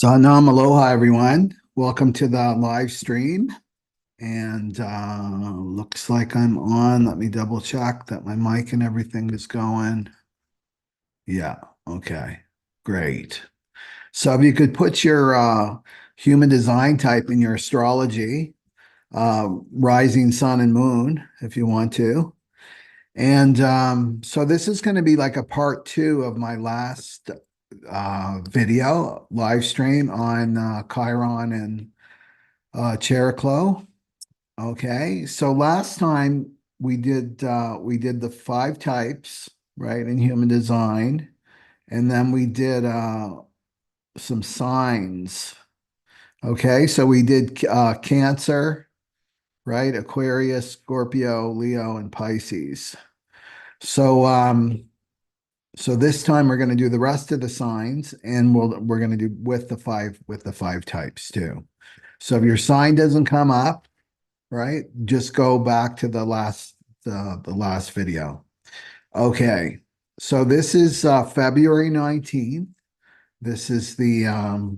Sanam, aloha, everyone. Welcome to the live stream. And looks like I'm on. Let me double check that my mic and everything is going. Yeah, okay, great. So if you could put your human design type in your astrology, rising sun and moon, if you want to. And so this is going to be like a part two of my last video live stream on Chiron and Chariklo. Okay, so last time we did the five types, right, in human design, and then we did some signs. Okay, so we did Cancer, right, Aquarius, Scorpio, Leo, and Pisces. So so this time we're going to do the rest of the signs, and we're going to do with the five types too. So if your sign doesn't come up, right, just go back to the last video. Okay. So this is February 19th. This is there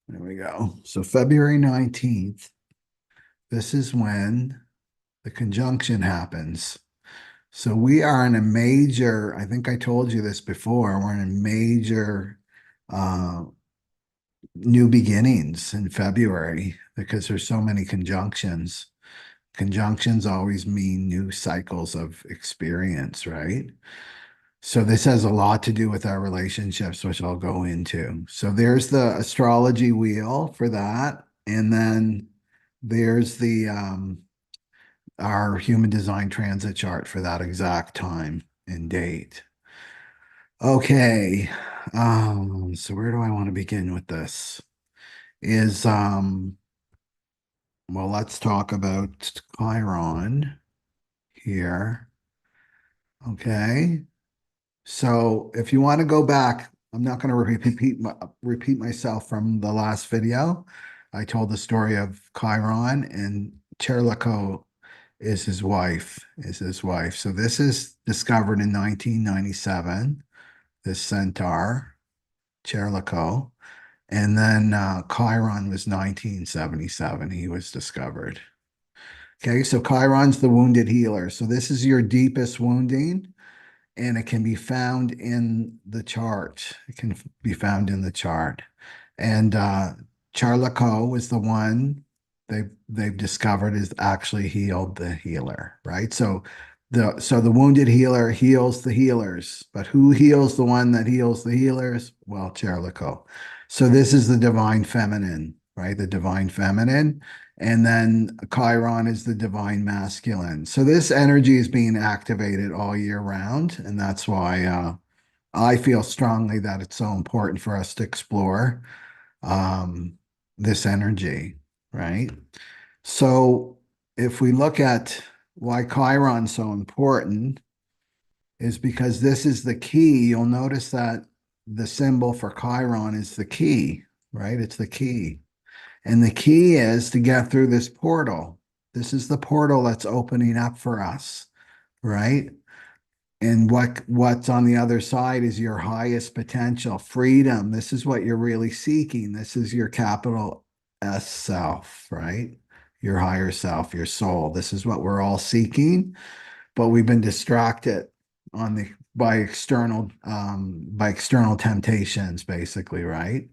we go. So February 19th, this is when the conjunction happens. So we are in a major, I think I told you this before, we're in a major uh, new beginnings in February because there's so many conjunctions. Conjunctions always mean new cycles of experience, right? So this has a lot to do with our relationships, which I'll go into. So there's the astrology wheel for that. And then there's the our human design transit chart for that exact time and date. Okay. So where do I want to begin with this? Is well, let's talk about Chiron here. Okay. So if you want to go back, I'm not going to repeat myself from the last video. I told the story of Chiron, and Chariklo is his wife. So this is discovered in 1997, this centaur, Chariklo. And then Chiron was 1977, he was discovered. Okay, so Chiron's the wounded healer. So this is your deepest wounding, and it can be found in the chart. It can be found in the chart. And Chariklo is the one they've discovered is actually healed the healer, right? So the wounded healer heals the healers, but who heals the one that heals the healers? Well, Chariklo. So this is the divine feminine, right? The divine feminine. And then Chiron is the divine masculine. So this energy is being activated all year round. And that's why I feel strongly that it's so important for us to explore this energy, right? So if we look at why Chiron's so important, is because this is the key. You'll notice that the symbol for Chiron is the key, right? It's the key. And the key is to get through this portal. This is the portal that's opening up for us, right? And what's on the other side is your highest potential, freedom. This is what you're really seeking. This is your capital S self, right? Your higher self, your soul. This is what we're all seeking, but we've been distracted on the by external temptations, basically, right?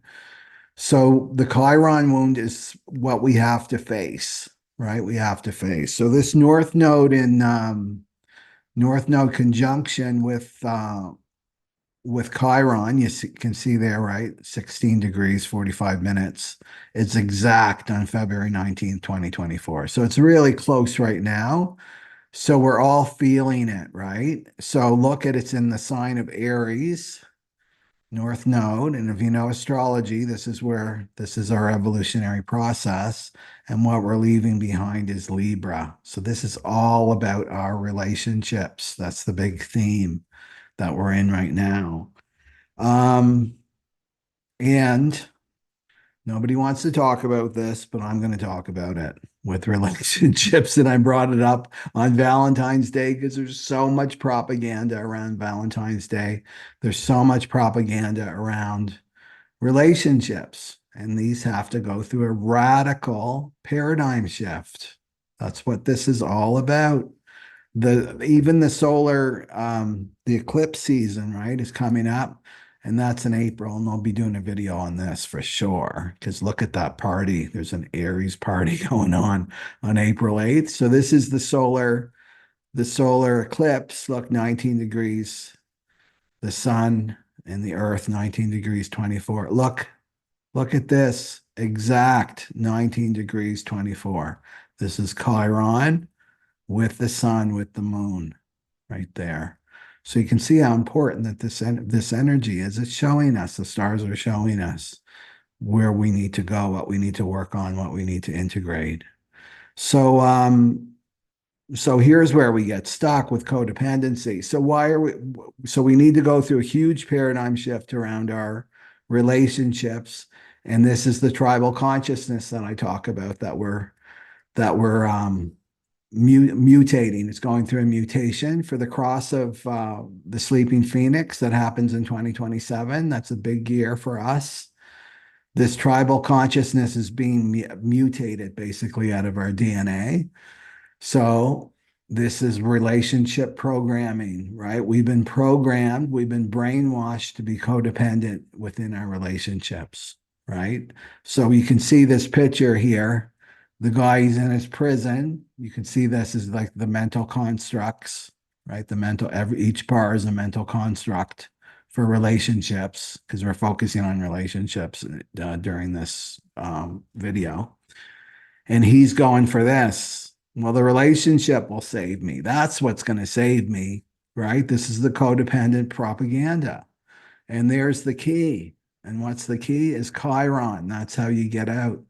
So the Chiron wound is what we have to face, right? We have to face. So this North Node conjunction with Chiron, can see there, right? 16 degrees, 45 minutes. It's exact on February 19th, 2024. So it's really close right now. So we're all feeling it, right? So look at it's in the sign of Aries, North Node. And if you know astrology, this is our evolutionary process. And what we're leaving behind is Libra. So this is all about our relationships. That's the big theme that we're in right now. And nobody wants to talk about this, but I'm going to talk about it with relationships. And I brought it up on Valentine's Day because there's so much propaganda around Valentine's Day. There's so much propaganda around relationships. And these have to go through a radical paradigm shift. That's what this is all about. Even the solar the eclipse season, right, is coming up, and that's in April, and I'll be doing a video on this for sure, because look at that party. There's an Aries party going on April 8th. So this is the solar eclipse. Look, 19 degrees, the sun and the earth, 19 degrees 24. Look at this, exact 19 degrees 24. This is Chiron with the sun, with the moon right there. So you can see how important that this energy is. It's showing us, the stars are showing us where we need to go, what we need to work on, what we need to integrate. So so here's where we get stuck with codependency. So we need to go through a huge paradigm shift around our relationships. And this is the tribal consciousness that I talk about, that we're mutating. It's going through a mutation for the cross of the sleeping phoenix that happens in 2027. That's a big year for us. This tribal consciousness is being mutated basically out of our DNA. So this is relationship programming, right? We've been programmed, we've been brainwashed to be codependent within our relationships, right? So you can see this picture here. The guy, he's in his prison. You can see this is like the mental constructs, right? Each bar is a mental construct for relationships, because we're focusing on relationships during this video. And he's going for this. Well, the relationship will save me. That's what's going to save me, right? This is the codependent propaganda. And there's the key. And what's the key is Chiron. That's how you get out.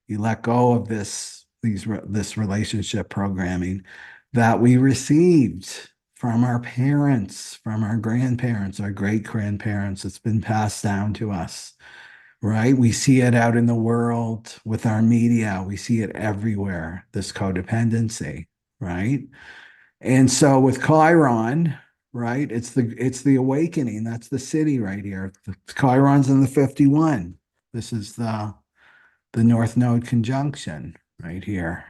You let go of this relationship programming that we received from our parents, from our grandparents, our great grandparents. It's been passed down to us, right? We see it out in the world with our media. We see it everywhere, this codependency, right? And so with Chiron, right, it's the awakening. That's the city right here. Chiron's in the 51. This is the North Node conjunction right here.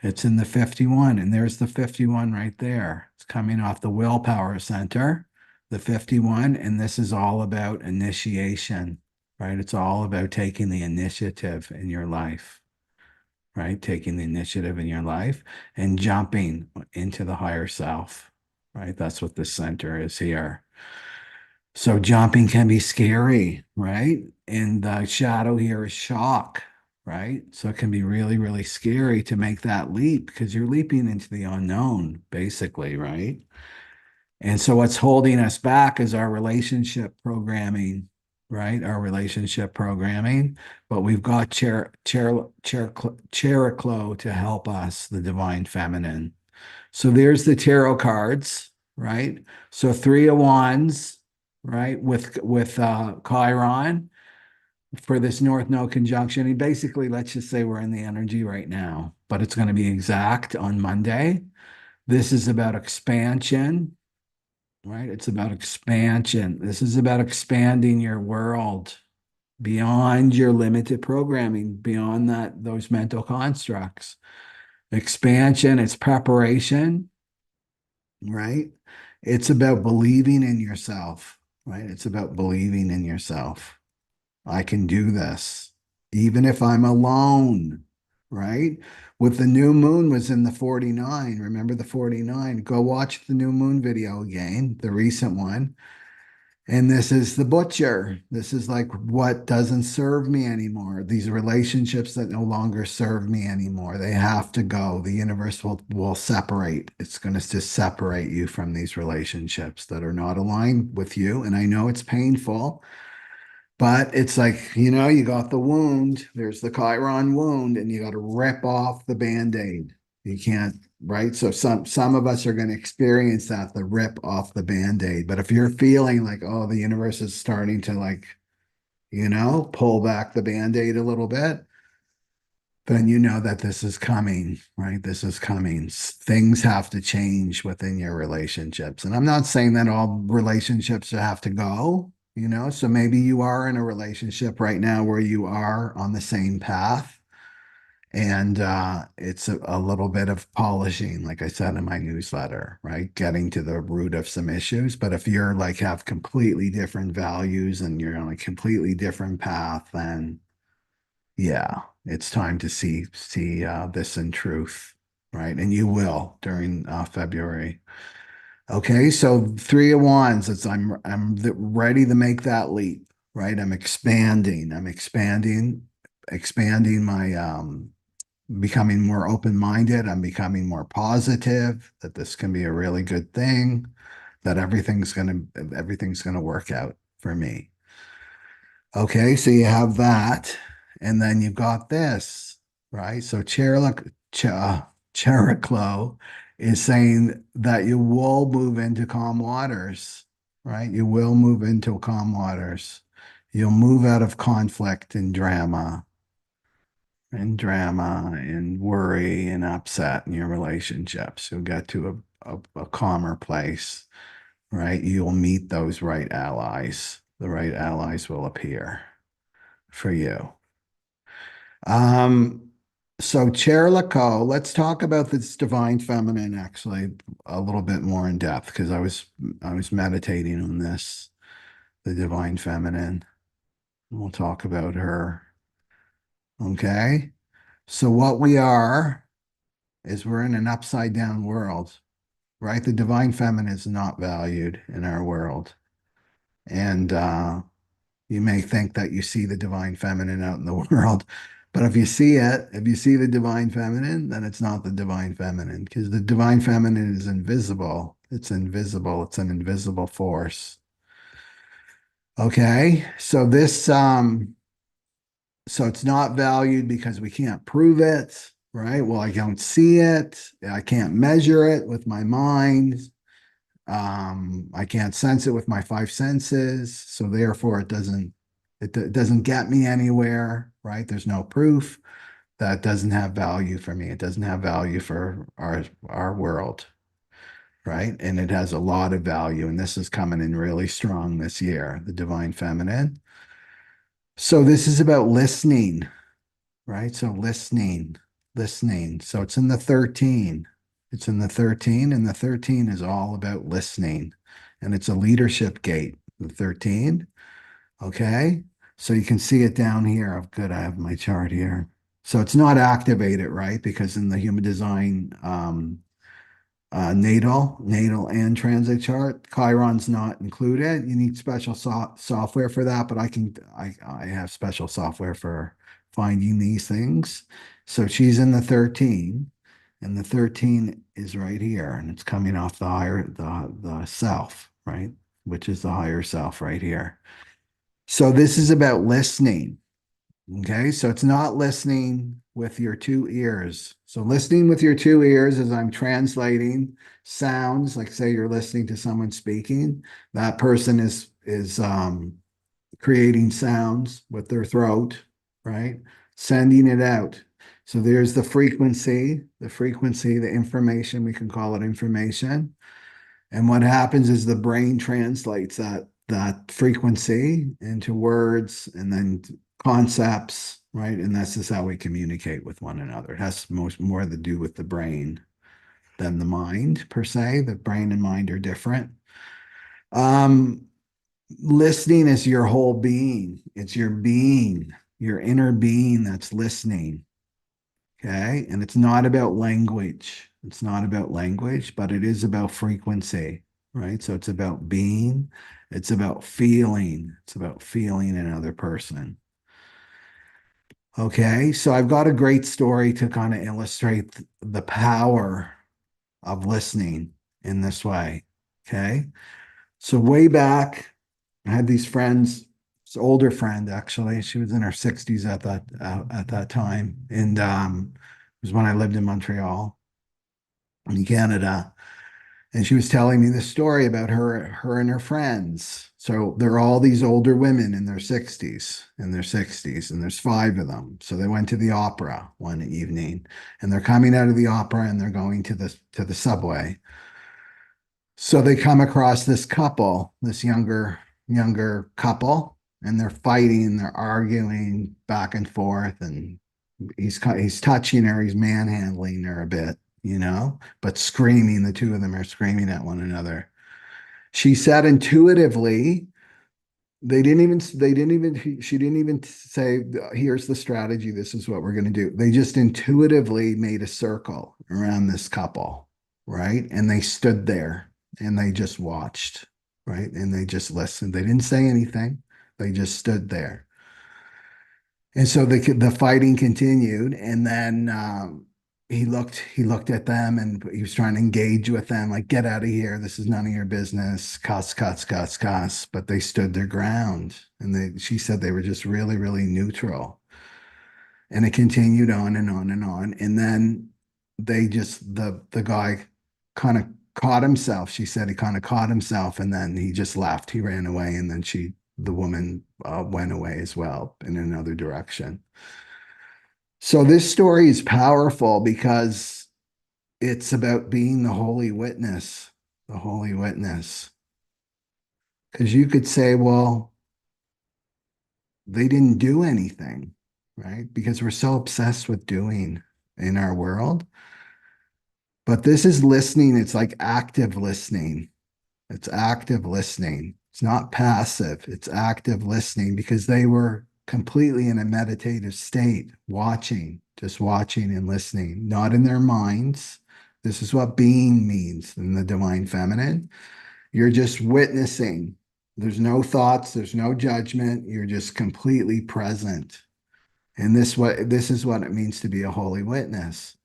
It's in the 51, and there's the 51 right there. It's coming off the willpower center, the 51, and this is all about initiation, right? It's all about taking the initiative in your life, right? Taking the initiative in your life and jumping into the higher self, right? That's what the center is here. So jumping can be scary, right? And the shadow here is shock, right? So it can be really, really scary to make that leap, because you're leaping into the unknown, basically, right? And so what's holding us back is our relationship programming, right? Our relationship programming. But we've got Chariklo to help us, the divine feminine. So there's the tarot cards, right? So 3 of Wands, right? With Chiron for this North Node conjunction. And basically, let's just say we're in the energy right now, but it's going to be exact on Monday. This is about expansion, right? It's about expansion. This is about expanding your world beyond your limited programming, beyond those mental constructs. Expansion, it's preparation, right? It's about believing in yourself, right? It's about believing in yourself. I can do this, even if I'm alone, right? With the new moon was in the 49. Remember the 49? Go watch the new moon video again, the recent one. And this is the butcher. This is like what doesn't serve me anymore. These relationships that no longer serve me anymore. They have to go. The universe will separate. It's going to just separate you from these relationships that are not aligned with you. And I know it's painful, but it's like, you got the wound. There's the Chiron wound, and you got to rip off the Band-Aid. You can't, right? So some of us are going to experience that, the rip off the Band-Aid. But if you're feeling like, oh, the universe is starting to pull back the Band-Aid a little bit, then you know that this is coming, right? This is coming. Things have to change within your relationships. And I'm not saying that all relationships have to go. So maybe you are in a relationship right now where you are on the same path. And it's a little bit of polishing, like I said in my newsletter, right? Getting to the root of some issues. But if you're like have completely different values and you're on a completely different path, then yeah, it's time to see this in truth, right? And you will during February. Okay, so Three of Wands. Ready to make that leap, right? I'm expanding. Expanding my becoming more open-minded. I'm becoming more positive that this can be a really good thing, that everything's gonna work out for me. Okay, so you have that, and then you've got this, right? So Chariklo is saying that you will move into calm waters, right? You will move into calm waters. You'll move out of conflict and worry and upset in your relationships. You'll get to a calmer place, right? You'll meet those right allies. The right allies will appear for you. Um, so Chariklo, let's talk about this divine feminine actually a little bit more in depth because I was meditating on this, the divine feminine. We'll talk about her. Okay. So what we are is we're in an upside down world, right? The divine feminine is not valued in our world. And you may think that you see the divine feminine out in the world, but if you see the divine feminine, then it's not the divine feminine because the divine feminine is invisible. It's invisible. It's an invisible force. Okay. So it's not valued because we can't prove it, right? Well, I don't see it. I can't measure it with my mind. I can't sense it with my five senses. So therefore it doesn't get me anywhere, right? There's no proof. That doesn't have value for me. It doesn't have value for our world, right? And it has a lot of value. And this is coming in really strong this year, the divine feminine. So this is about listening, right? So listening. So it's in the 13. It's in the 13, and the 13 is all about listening. And it's a leadership gate, the 13. Okay. So you can see it down here. Oh, good. I have my chart here. So it's not activated, right? Because in the human design natal and transit chart, Chiron's not included. You need special software for that, but I have special software for finding these things. So she's in the 13, and the 13 is right here, and it's coming off the self, right? Which is the higher self right here. So this is about listening. Okay, so it's not listening with your two ears. So listening with your two ears as I'm translating sounds, like say you're listening to someone speaking, that person is creating sounds with their throat, right? Sending it out. So there's the information, we can call it information. And what happens is the brain translates that frequency into words and then concepts, right? And this is how we communicate with one another. It has more to do with the brain than the mind per se. The brain and mind are different. Um, Listening is your whole being. It's your being, your inner being that's listening. Okay. And it's not about language. It's not about language, but it is about frequency, right? So it's about being, it's about feeling, it's about feeling another person. Okay. So I've got a great story to kind of illustrate the power of listening in this way. Okay. So way back, I had these friends, this older friend actually. She was in her 60s at that time. And it was when I lived in Montreal in Canada. And she was telling me this story about her and her friends. So there are all these older women in their 60s, and there's five of them. So they went to the opera one evening, and they're coming out of the opera and they're going to the subway. So they come across this couple, this younger younger couple, and they're fighting, they're arguing back and forth, and he's touching her, he's manhandling her a bit, but screaming. The two of them are screaming at one another. She said intuitively, she didn't even say, here's the strategy, this is what we're going to do. They just intuitively made a circle around this couple, right? And they stood there and they just watched, right? And they just listened. They didn't say anything. They just stood there. And so the fighting continued, and then he looked at them, and he was trying to engage with them, like, get out of here. This is none of your business. Cuss, cuss, cuss, cuss. But they stood their ground, and she said they were just really, really neutral. And it continued on and on and on. And then the guy kind of caught himself. She said he kind of caught himself, and then he just left. He ran away, and then the woman went away as well in another direction. So this story is powerful because it's about being the holy witness, the holy witness. Because you could say, well, they didn't do anything, right? Because we're so obsessed with doing in our world. But this is listening. It's like active listening. It's active listening. It's not passive. It's active listening because they were completely in a meditative state, watching, just watching and listening, not in their minds. This is what being means in the divine feminine. You're just witnessing. There's no thoughts, there's no judgment. You're just completely present. And this is what it means to be a holy witness.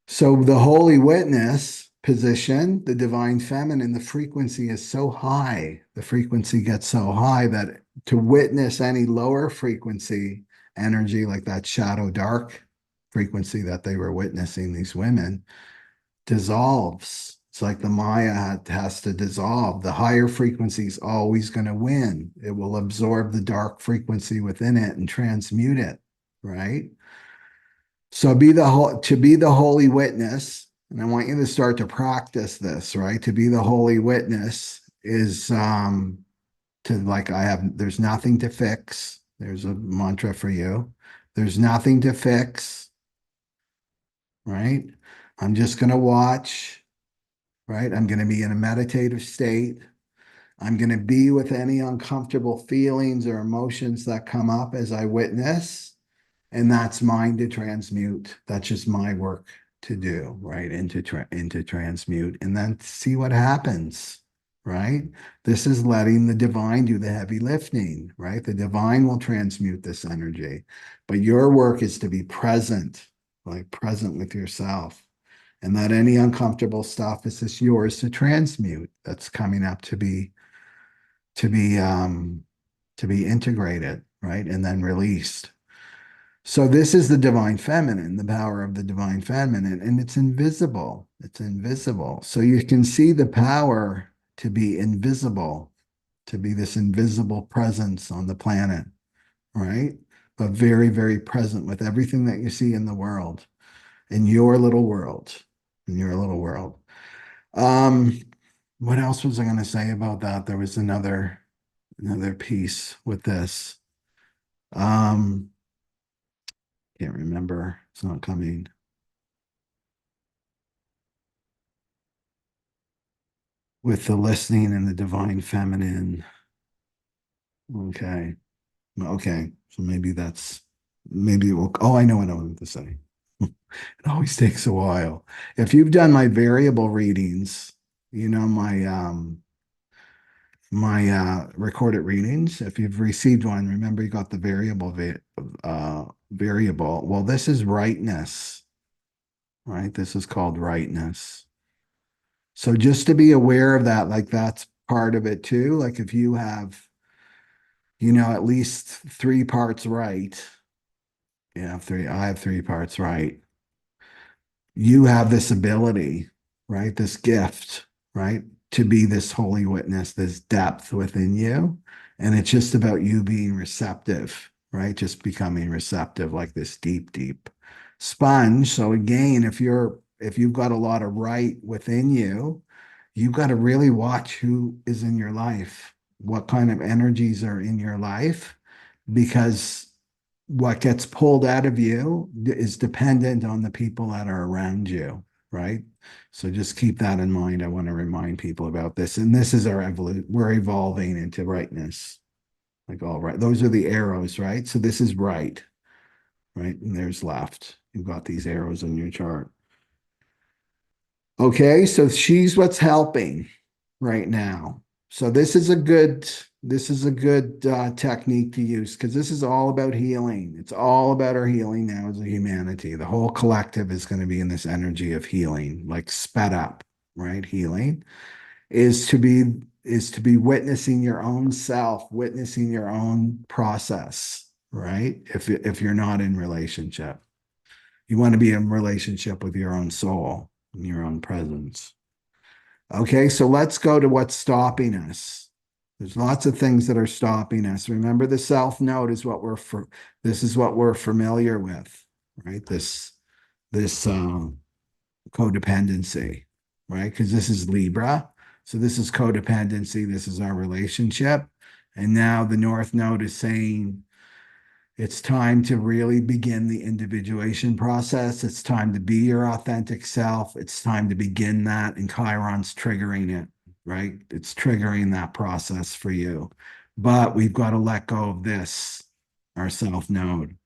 So the holy witness position, the divine feminine, the frequency is so high. The frequency gets so high that to witness any lower frequency energy, like that shadow dark frequency that they were witnessing, these women, dissolves. It's like the Maya has to dissolve. The higher frequency is always going to win. It will absorb the dark frequency within it and transmute it, right? So to be the holy witness, and I want you to start to practice this, right? To be the holy witness is there's nothing to fix. There's a mantra for you. There's nothing to fix, right? I'm just going to watch, right? I'm going to be in a meditative state. I'm going to be with any uncomfortable feelings or emotions that come up as I witness. And that's mine to transmute. That's just my work to do, right? Into transmute, and then see what happens, right? This is letting the divine do the heavy lifting, right? The divine will transmute this energy, but your work is to be present, like present with yourself, and that any uncomfortable stuff is just yours to transmute. That's coming up to be integrated, right? And then released. So this is the divine feminine, the power of the divine feminine, and it's invisible. It's invisible. So you can see the power to be invisible, to be this invisible presence on the planet, right? But very, very present with everything that you see in the world, in your little world, in your little world. What else was I going to say about that? There was another piece with this. Can't remember. It's not coming. With the listening and the divine feminine. Okay. Okay. So maybe it will. Oh, I know what I wanted to say. It always takes a while. If you've done my variable readings, my recorded readings. If you've received one, remember you got the variable. Well, this is rightness, right? This is called rightness. So just to be aware of that, like that's part of it too. Like if you have, at least 3 parts right. Yeah, I have 3 parts right. You have this ability, right? This gift, right? To be this holy witness, this depth within you. And it's just about you being receptive, right? Just becoming receptive, like this deep, deep sponge. So again, if you've got a lot of right within you, you've got to really watch who is in your life. what kind of energies are in your life, because what gets pulled out of you is dependent on the people that are around you, right? So just keep that in mind. I want to remind people about this. And this is our evolution. We're evolving into rightness. Like, all right, those are the arrows, right? So this is right, right? And there's left. You've got these arrows in your chart. Okay, so she's what's helping right now. So this is a good technique to use, because this is all about healing. It's all about our healing now as a humanity. The whole collective is going to be in this energy of healing, like sped up, right? Healing is to be witnessing your own self, witnessing your own process, right? If you're not in relationship, you want to be in relationship with your own soul and your own presence. Okay, so let's go to what's stopping us. There's lots of things that are stopping us. Remember, the self note is what this is what we're familiar with, right? This codependency, right? Because this is Libra. So this is codependency. This is our relationship. And now the North Node is saying it's time to really begin the individuation process. It's time to be your authentic self. It's time to begin that. And Chiron's triggering it, right? It's triggering that process for you. But we've got to let go of this, our self node.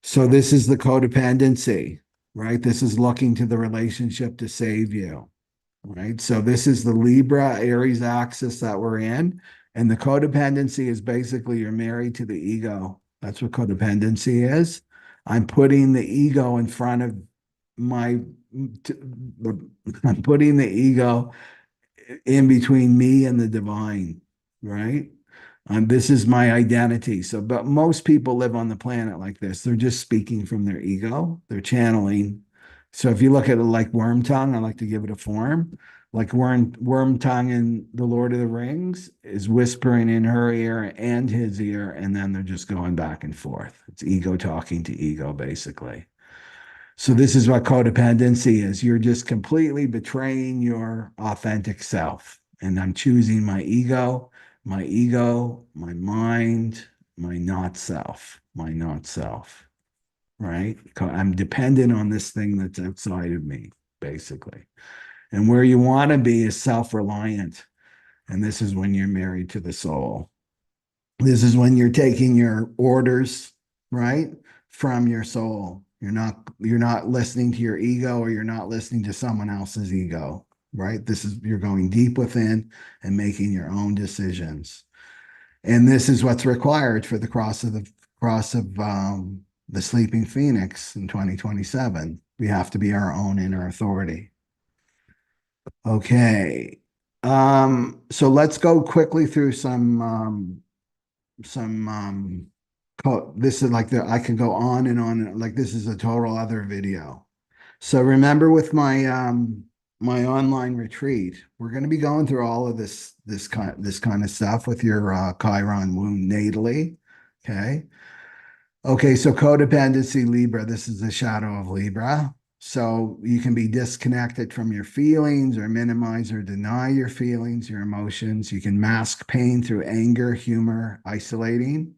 So this is the codependency, right? This is looking to the relationship to save you, right? So this is the Libra Aries axis that we're in. And the codependency is basically you're married to the ego. That's what codependency is. I'm putting the ego in front of my, I'm putting the ego in between me and the divine, right? This is my identity. So, but most people live on the planet like this. They're just speaking from their ego. They're channeling. So if you look at it like worm tongue, I like to give it a form. Like worm tongue in The Lord of the Rings is whispering in her ear and his ear, and then they're just going back and forth. It's ego talking to ego, basically. So this is what codependency is. You're just completely betraying your authentic self. And I'm choosing my ego, my mind, my not self, right? I'm dependent on this thing that's outside of me, basically. And where you want to be is self-reliant. And this is when you're married to the soul. This is when you're taking your orders, right, from your soul. You're not listening to your ego, or you're not listening to someone else's ego, right? This is you're going deep within and making your own decisions. And this is what's required for the cross of the sleeping phoenix in 2027. We have to be our own inner authority. Okay. So let's go quickly through some this is like I can go on and on, like this is a total other video. So remember, with my online retreat, we're going to be going through all of this kind of stuff with your Chiron wound natally. Okay, so codependency, Libra, this is the shadow of Libra. So you can be disconnected from your feelings, or minimize or deny your feelings, your emotions. You can mask pain through anger, humor, isolating,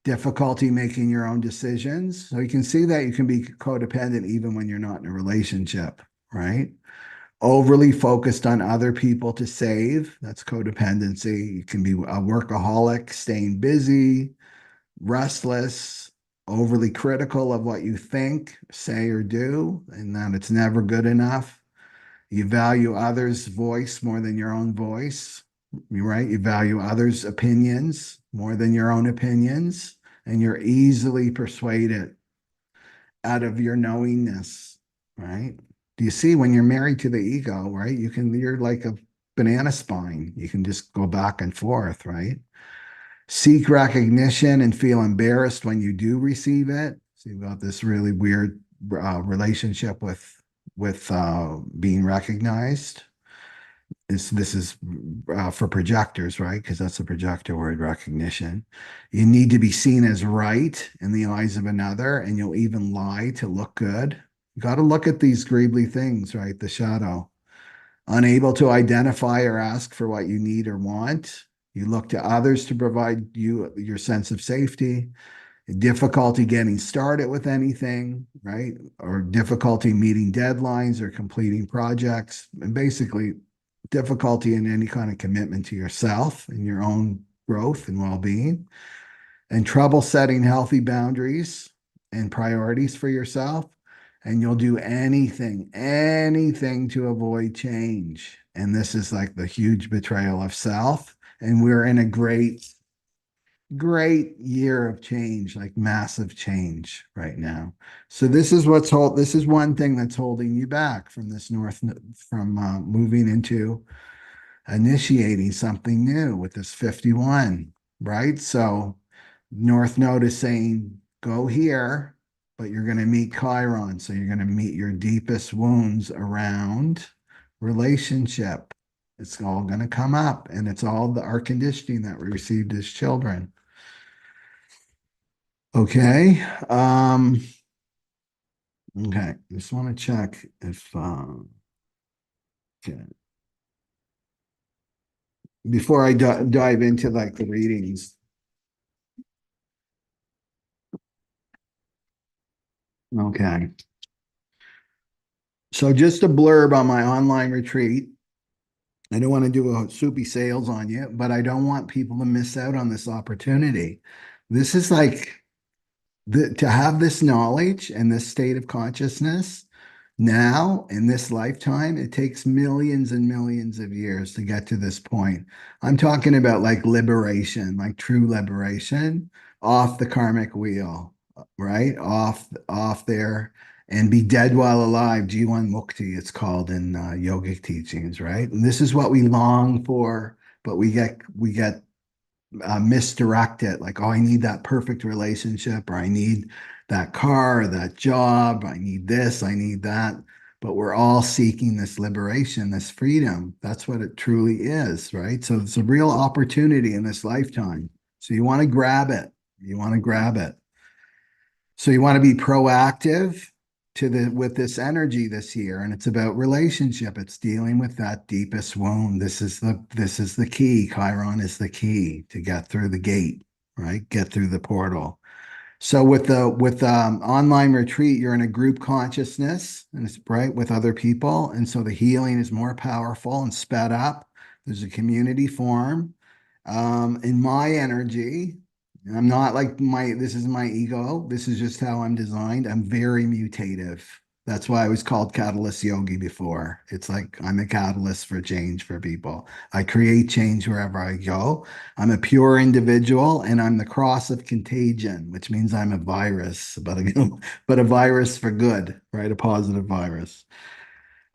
difficulty making your own decisions. So you can see that you can be codependent even when you're not in a relationship, right? Overly focused on other people to save. That's codependency. You can be a workaholic, staying busy, restless, overly critical of what you think, say, or do, and that it's never good enough. You value others' voice more than your own voice, right? You value others' opinions more than your own opinions, and you're easily persuaded out of your knowingness, right? Do you see, when you're married to the ego, right? You're like a banana spine. You can just go back and forth, right? Seek recognition and feel embarrassed when you do receive it. So you've got this really weird relationship with being recognized. This is for projectors, right? Because that's the projector word, recognition. You need to be seen as right in the eyes of another, and you'll even lie to look good. You got to look at these greebly things, right? The shadow. Unable to identify or ask for what you need or want. You look to others to provide you your sense of safety, difficulty getting started with anything, right? Or difficulty meeting deadlines or completing projects, and basically difficulty in any kind of commitment to yourself and your own growth and well-being, and trouble setting healthy boundaries and priorities for yourself. And you'll do anything to avoid change. And this is like the huge betrayal of self. And we're in a great year of change, like massive change right now. So this is one thing that's holding you back from this from moving into initiating something new with this 51, right? So North Node is saying, go here, but you're going to meet Chiron. So you're going to meet your deepest wounds around relationship. It's all going to come up, and it's all our conditioning that we received as children. Okay. Okay. Just want to check if okay. Before I dive into like the readings. Okay. So just a blurb on my online retreat. I don't want to do a soupy sales on you, but I don't want people to miss out on this opportunity. This is like to have this knowledge and this state of consciousness now in this lifetime. It takes millions and millions of years to get to this point. I'm talking about like liberation, like true liberation off the karmic wheel, right? Off there, and be dead while alive. G1 Mukti, it's called in yogic teachings, right? And this is what we long for, but we get misdirect it, like, oh, I need that perfect relationship, or I need that car, or that job, I need this, I need that. But we're all seeking this liberation, this freedom. That's what it truly is, right? So it's a real opportunity in this lifetime. So you want to grab it. You want to grab it. So you want to be proactive with this energy this year, and it's about relationship. It's dealing with that deepest wound. This is the key. Chiron is the key to get through the gate, right? Get through the portal. So with online retreat, you're in a group consciousness, and it's right with other people, and so the healing is more powerful and sped up. There's a community form. In my energy, I'm not like this is my ego. This is just how I'm designed. I'm very mutative. That's why I was called Catalyst Yogi before. It's like I'm a catalyst for change for people. I create change wherever I go. I'm a pure individual, and I'm the cross of contagion, which means I'm a virus, but a virus for good, right? A positive virus.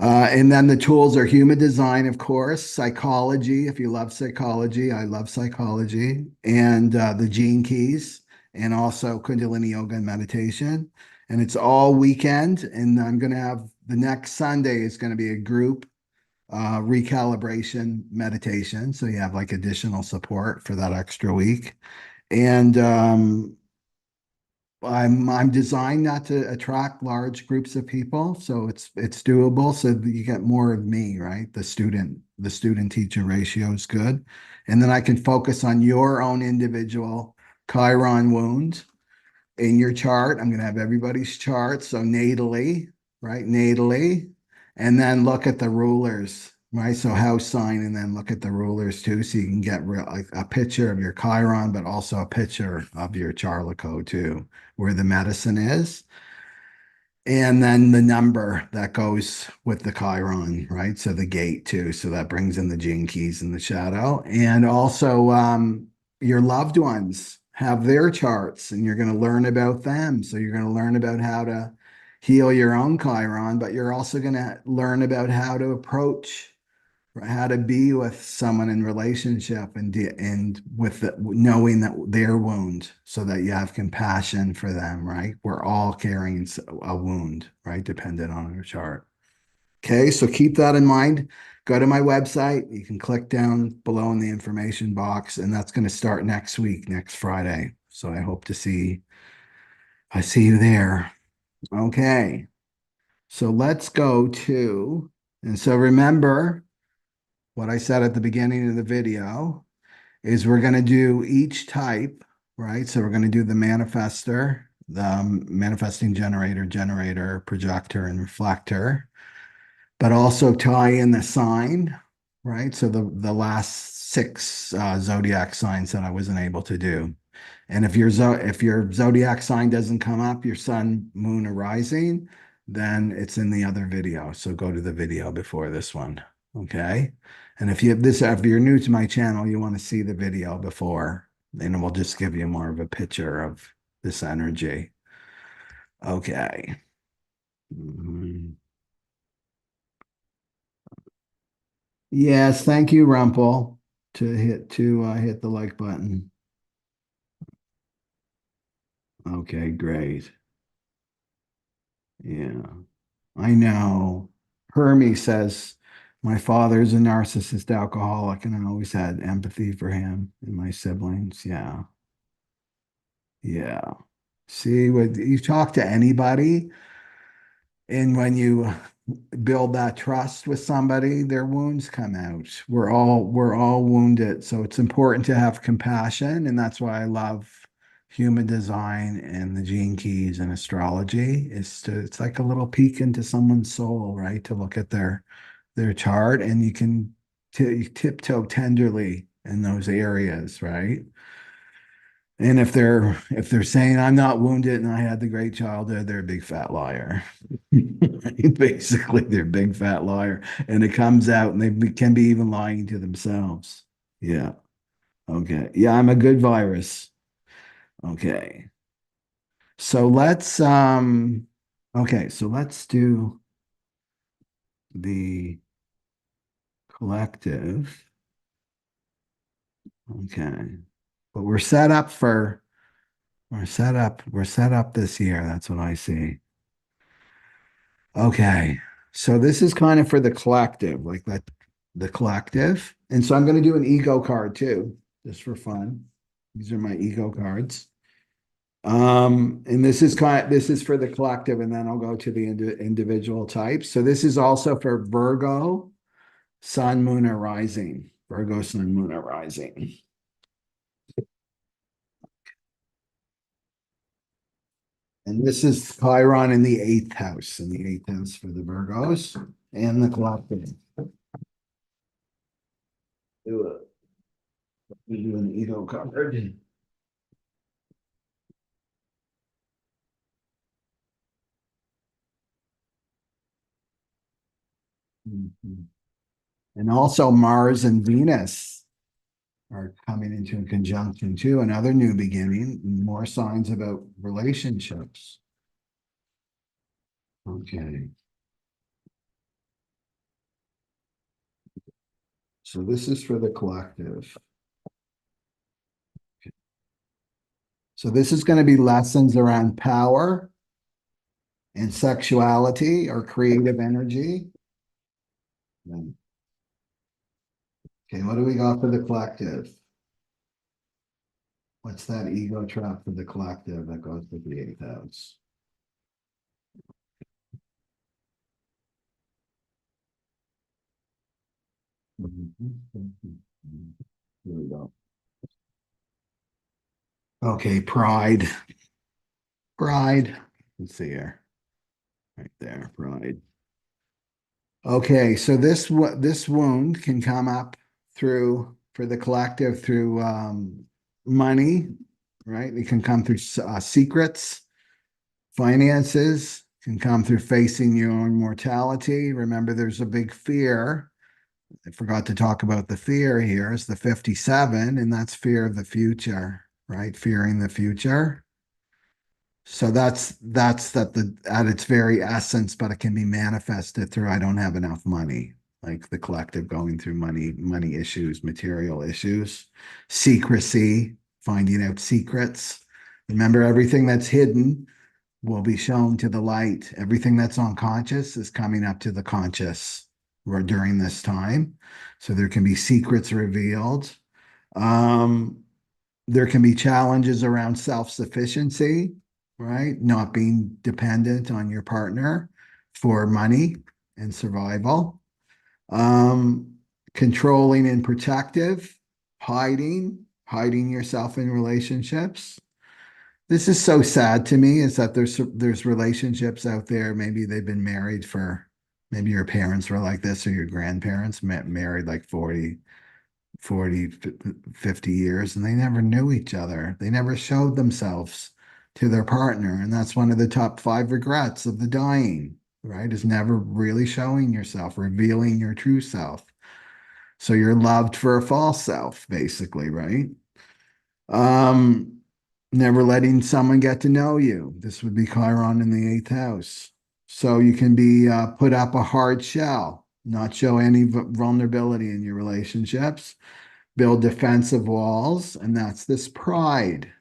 And then the tools are human design, of course, psychology. If you love psychology, I love psychology, and the gene keys, and also Kundalini yoga and meditation. And it's all weekend. And I'm going to have the next Sunday is going to be a group recalibration meditation. So you have like additional support for that extra week. And I'm designed not to attract large groups of people, so it's doable. So that you get more of me, right? The student teacher ratio is good, and then I can focus on your own individual Chiron wound in your chart. I'm going to have everybody's chart, so natally, right? Natally, and then look at the rulers, right? So house sign, and then look at the rulers too, so you can get like a picture of your Chiron, but also a picture of your Chariklo too, where the medicine is. And then the number that goes with the Chiron, right? So the gate too. So that brings in the gene keys and the shadow. And also your loved ones have their charts, and you're going to learn about them. So you're going to learn about how to heal your own Chiron, but you're also going to learn about how to approach, how to be with someone in relationship, and with knowing that their wound, so that you have compassion for them, right? We're all carrying a wound, right? Dependent on your chart. Okay, so keep that in mind. Go to my website. You can click down below in the information box, and that's going to start next week, next Friday. So I hope to I see you there. Okay, so let's go to, and so remember what I said at the beginning of the video. is we're going to do each type, right? So we're going to do the manifestor, the manifesting generator, projector, and reflector, but also tie in the sign, right? So the last six zodiac signs that I wasn't able to do. And if your zodiac sign doesn't come up, your sun, moon, or rising, then it's in the other video. So go to the video before this one. Okay. And if you're new to my channel, you want to see the video before, then it will just give you more of a picture of this energy. Okay. Mhm. Yes, thank you, Rumpel, to hit the like button. Okay, great. Yeah, I know. Hermie says my father's a narcissist alcoholic, and I always had empathy for him and my siblings. Yeah, yeah. See, when you talk to anybody, and when you build that trust with somebody, their wounds come out. We're all wounded. So it's important to have compassion. And that's why I love human design and the gene keys and astrology it's like a little peek into someone's soul, right? To look at their chart and you can tiptoe tenderly in those areas, right? And if they're saying I'm not wounded and I had the great childhood, they're a big fat liar. Basically, they're a big fat liar, and it comes out, and can be even lying to themselves. Yeah. Okay. Yeah, I'm a good virus. Okay. So let's do the collective. Okay. But we're set up this year. That's what I see. Okay. So this is kind of for the collective, like the collective. And so I'm going to do an ego card too, just for fun. These are my ego cards. And this is for the collective, and then I'll go to the individual types. So this is also for Virgo, Sun, Moon, or Rising. Virgo, Sun, Moon, or Rising. And this is Chiron in the eighth house for the Virgos and the collective. Do it. We do an ego card. Mhm. And also Mars and Venus are coming into a conjunction too, another new beginning, more signs about relationships. Okay. So this is for the collective. So this is going to be lessons around power and sexuality or creative energy. Okay, what do we got for the collective? What's that ego trap for the collective that goes with the eighth house? Here we go. Okay, pride. Pride. Let's see here. Right there, pride. Okay, so this wound can come up through for the collective through money, right? It can come through secrets, finances, can come through facing your own mortality. Remember, there's a big fear. I forgot to talk about the fear here. Is the 57, and that's fear of the future, right? Fearing the future. So that's at its very essence, but it can be manifested through I don't have enough money, like the collective going through money issues, material issues, secrecy, finding out secrets. Remember, everything that's hidden will be shown to the light. Everything that's unconscious is coming up to the conscious during this time. So there can be secrets revealed. Um, there can be challenges around self-sufficiency, right? Not being dependent on your partner for money and survival. Um, Controlling and protective. hiding yourself in relationships. This is so sad to me, is that there's relationships out there. Maybe they've been married for, maybe your parents were like this or your grandparents married like 50 years and they never knew each other. They never showed themselves to their partner. And that's one of the top 5 regrets of the dying, right? Is never really showing yourself, revealing your true self. So you're loved for a false self, basically, right? Um, Never letting someone get to know you. This would be Chiron in the 8th house. So you can be put up a hard shell, not show any vulnerability in your relationships, build defensive walls, and that's this pride,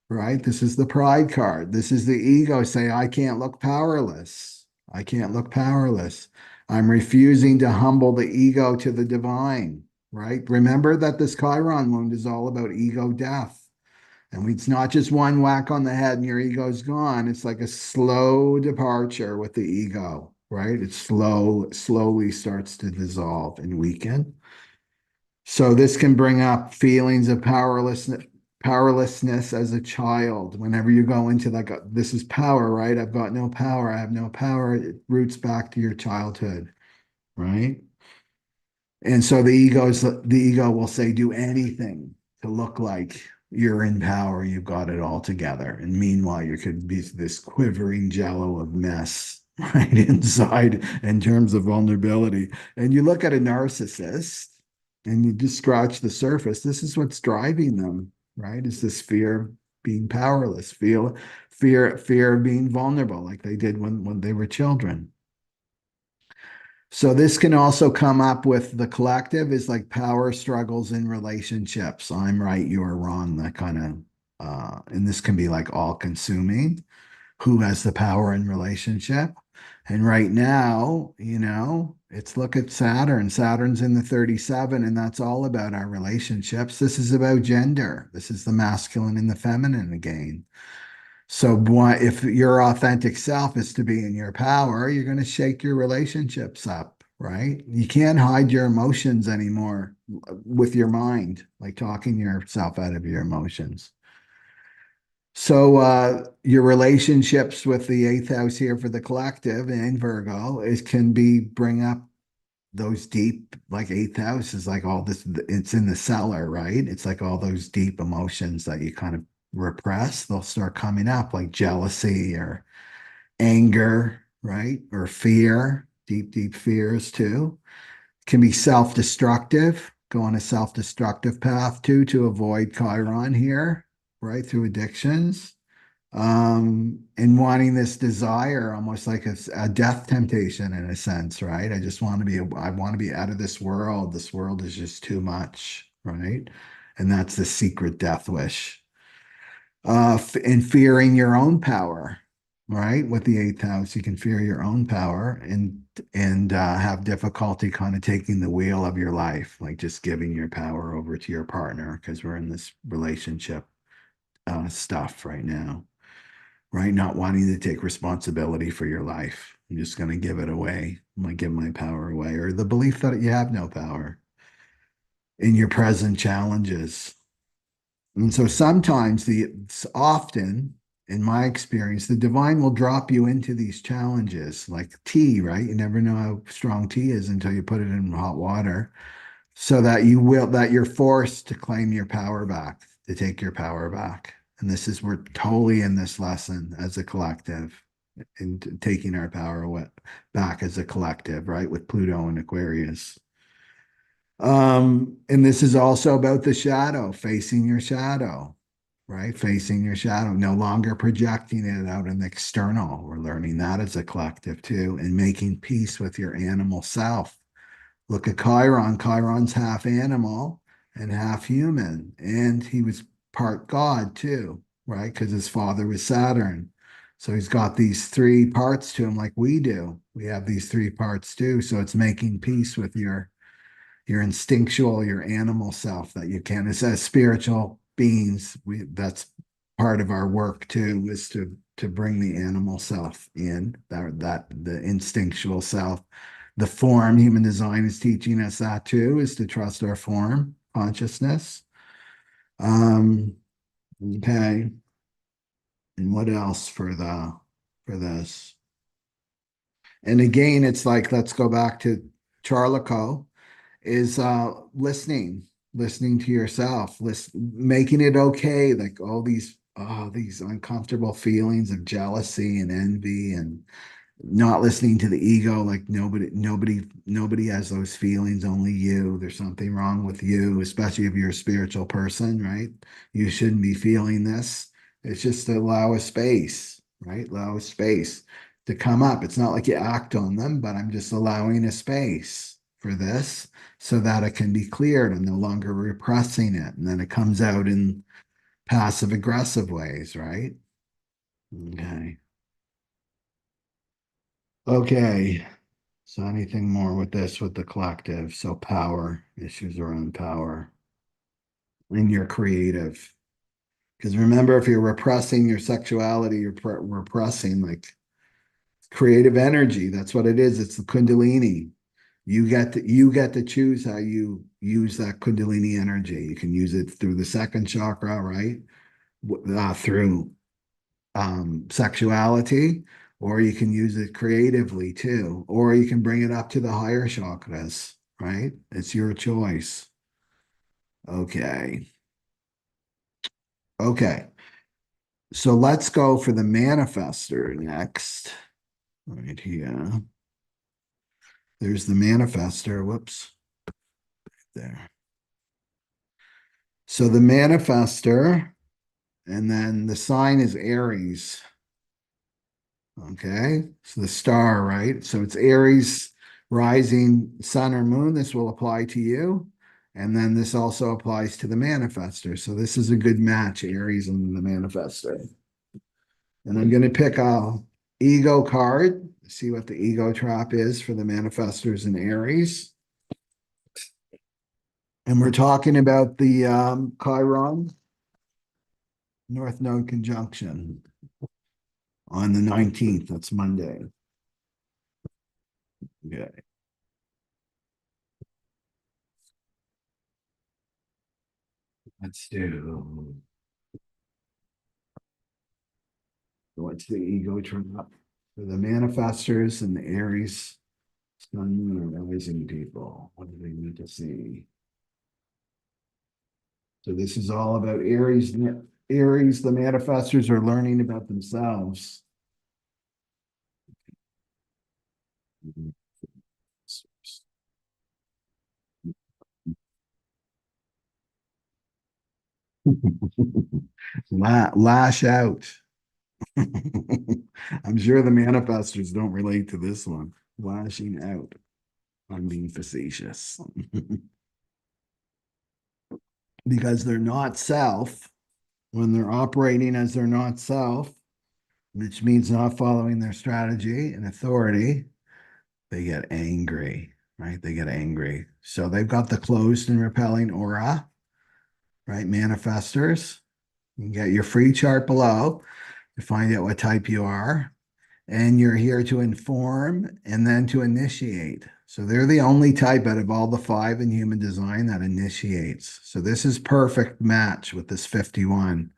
right? This is the pride card. This is the ego say, I can't look powerless. I can't look powerless. I'm refusing to humble the ego to the divine, right? Remember that this Chiron wound is all about ego death. And it's not just one whack on the head and your ego's gone. It's like a slow departure with the ego, right? It slowly starts to dissolve and weaken. So this can bring up feelings of powerlessness as a child. Whenever you go into like, this is power, right? I've got no power. I have no power. It roots back to your childhood, right? And so the ego will say, do anything to look like you're in power, you've got it all together. And meanwhile, you could be this quivering jello of mess right inside in terms of vulnerability. And you look at a narcissist and you just scratch the surface. This is what's driving them, right? Is this fear of being powerless, fear of being vulnerable, like they did when they were children. So this can also come up with the collective is like power struggles in relationships. I'm right, you're wrong, that kind of and this can be like all consuming. Who has the power in relationship? And right now, it's look at Saturn. Saturn's in the 37, and that's all about our relationships. This is about gender. This is the masculine and the feminine again. So if your authentic self is to be in your power, you're going to shake your relationships up, right? You can't hide your emotions anymore with your mind, like talking yourself out of your emotions. So your relationships with the 8th house here for the collective and Virgo is can be bring up those deep, like 8th house is like all this, it's in the cellar, right? It's like all those deep emotions that you kind of repress, they'll start coming up like jealousy or anger, right? Or fear, deep fears too. Can be self-destructive, go on a self-destructive path too to avoid Chiron here, right? Through addictions. And wanting this desire almost like a death temptation in a sense, right? I want to be out of this world. This world is just too much, right? And that's the secret death wish. And fearing your own power, right? With the 8th house, you can fear your own power and have difficulty kind of taking the wheel of your life, like just giving your power over to your partner because we're in this relationship stuff right now, right? Not wanting to take responsibility for your life. I'm just going to give it away. I'm going to give my power away, or the belief that you have no power in your present challenges. And so sometimes often in my experience, the divine will drop you into these challenges like tea, right? You never know how strong tea is until you put it in hot water so that you're forced to claim your power back, to take your power back. And we're totally in this lesson as a collective and taking our power back as a collective, right? With Pluto and Aquarius. And this is also about the shadow, facing your shadow, right? Facing your shadow, no longer projecting it out in the external. We're learning that as a collective too, and making peace with your animal self. Look at Chiron. Chiron's half animal and half human. And he was part God too, right? Because his father was Saturn. So he's got these 3 parts to him like we do. We have these 3 parts too. So it's making peace with your instinctual, your animal self that you can. As spiritual beings, that's part of our work too, is to bring the animal self in, that the instinctual self. The form, human design is teaching us that too, is to trust our form, consciousness. Okay. And what else for this? And again, it's like, let's go back to Charliklo, is listening to yourself, making it okay, like all these uncomfortable feelings of jealousy and envy and not listening to the ego, like nobody has those feelings, only you. There's something wrong with you, especially if you're a spiritual person, right? You shouldn't be feeling this. It's just to allow a space, right? Allow a space to come up. It's not like you act on them, but I'm just allowing a space for this so that it can be cleared. I'm no longer repressing it. And then it comes out in passive aggressive ways, right? Okay. Okay. So anything more with this, with the collective? So power, issues around power and you're creative. Because remember, if you're repressing your sexuality, you're repressing like creative energy. That's what it is. It's the Kundalini. You get to choose how you use that Kundalini energy. You can use it through the second chakra, right? Through sexuality, or you can use it creatively too, or you can bring it up to the higher chakras, right? It's your choice. Okay. Okay. So let's go for the manifestor next. Right here. There's the manifestor. Whoops. There. So the manifestor, and then the sign is Aries. Okay, so the star, right? So it's Aries, rising sun or moon. This will apply to you. And then this also applies to the manifestor. So this is a good match, Aries and the manifestor. And I'm going to pick a ego card, see what the ego trap is for the manifestors in Aries. And we're talking about the Chiron North Node conjunction on the 19th. That's Monday. Okay. Let's do what's the ego trap for the manifestors and the Aries sun moon rising people. What do they need to see? So this is all about Aries. Aries, the manifestors are learning about themselves. Lash out. I'm sure the manifestors don't relate to this one. Lashing out. I'm being facetious. Because they're not self. When they're operating as they're not self, which means not following their strategy and authority, they get angry, right? They get angry. So they've got the closed and repelling aura, right? Manifestors. You can get your free chart below to find out what type you are. And you're here to inform and then to initiate. So they're the only type out of all the 5 in human design that initiates. So this is perfect match with this 51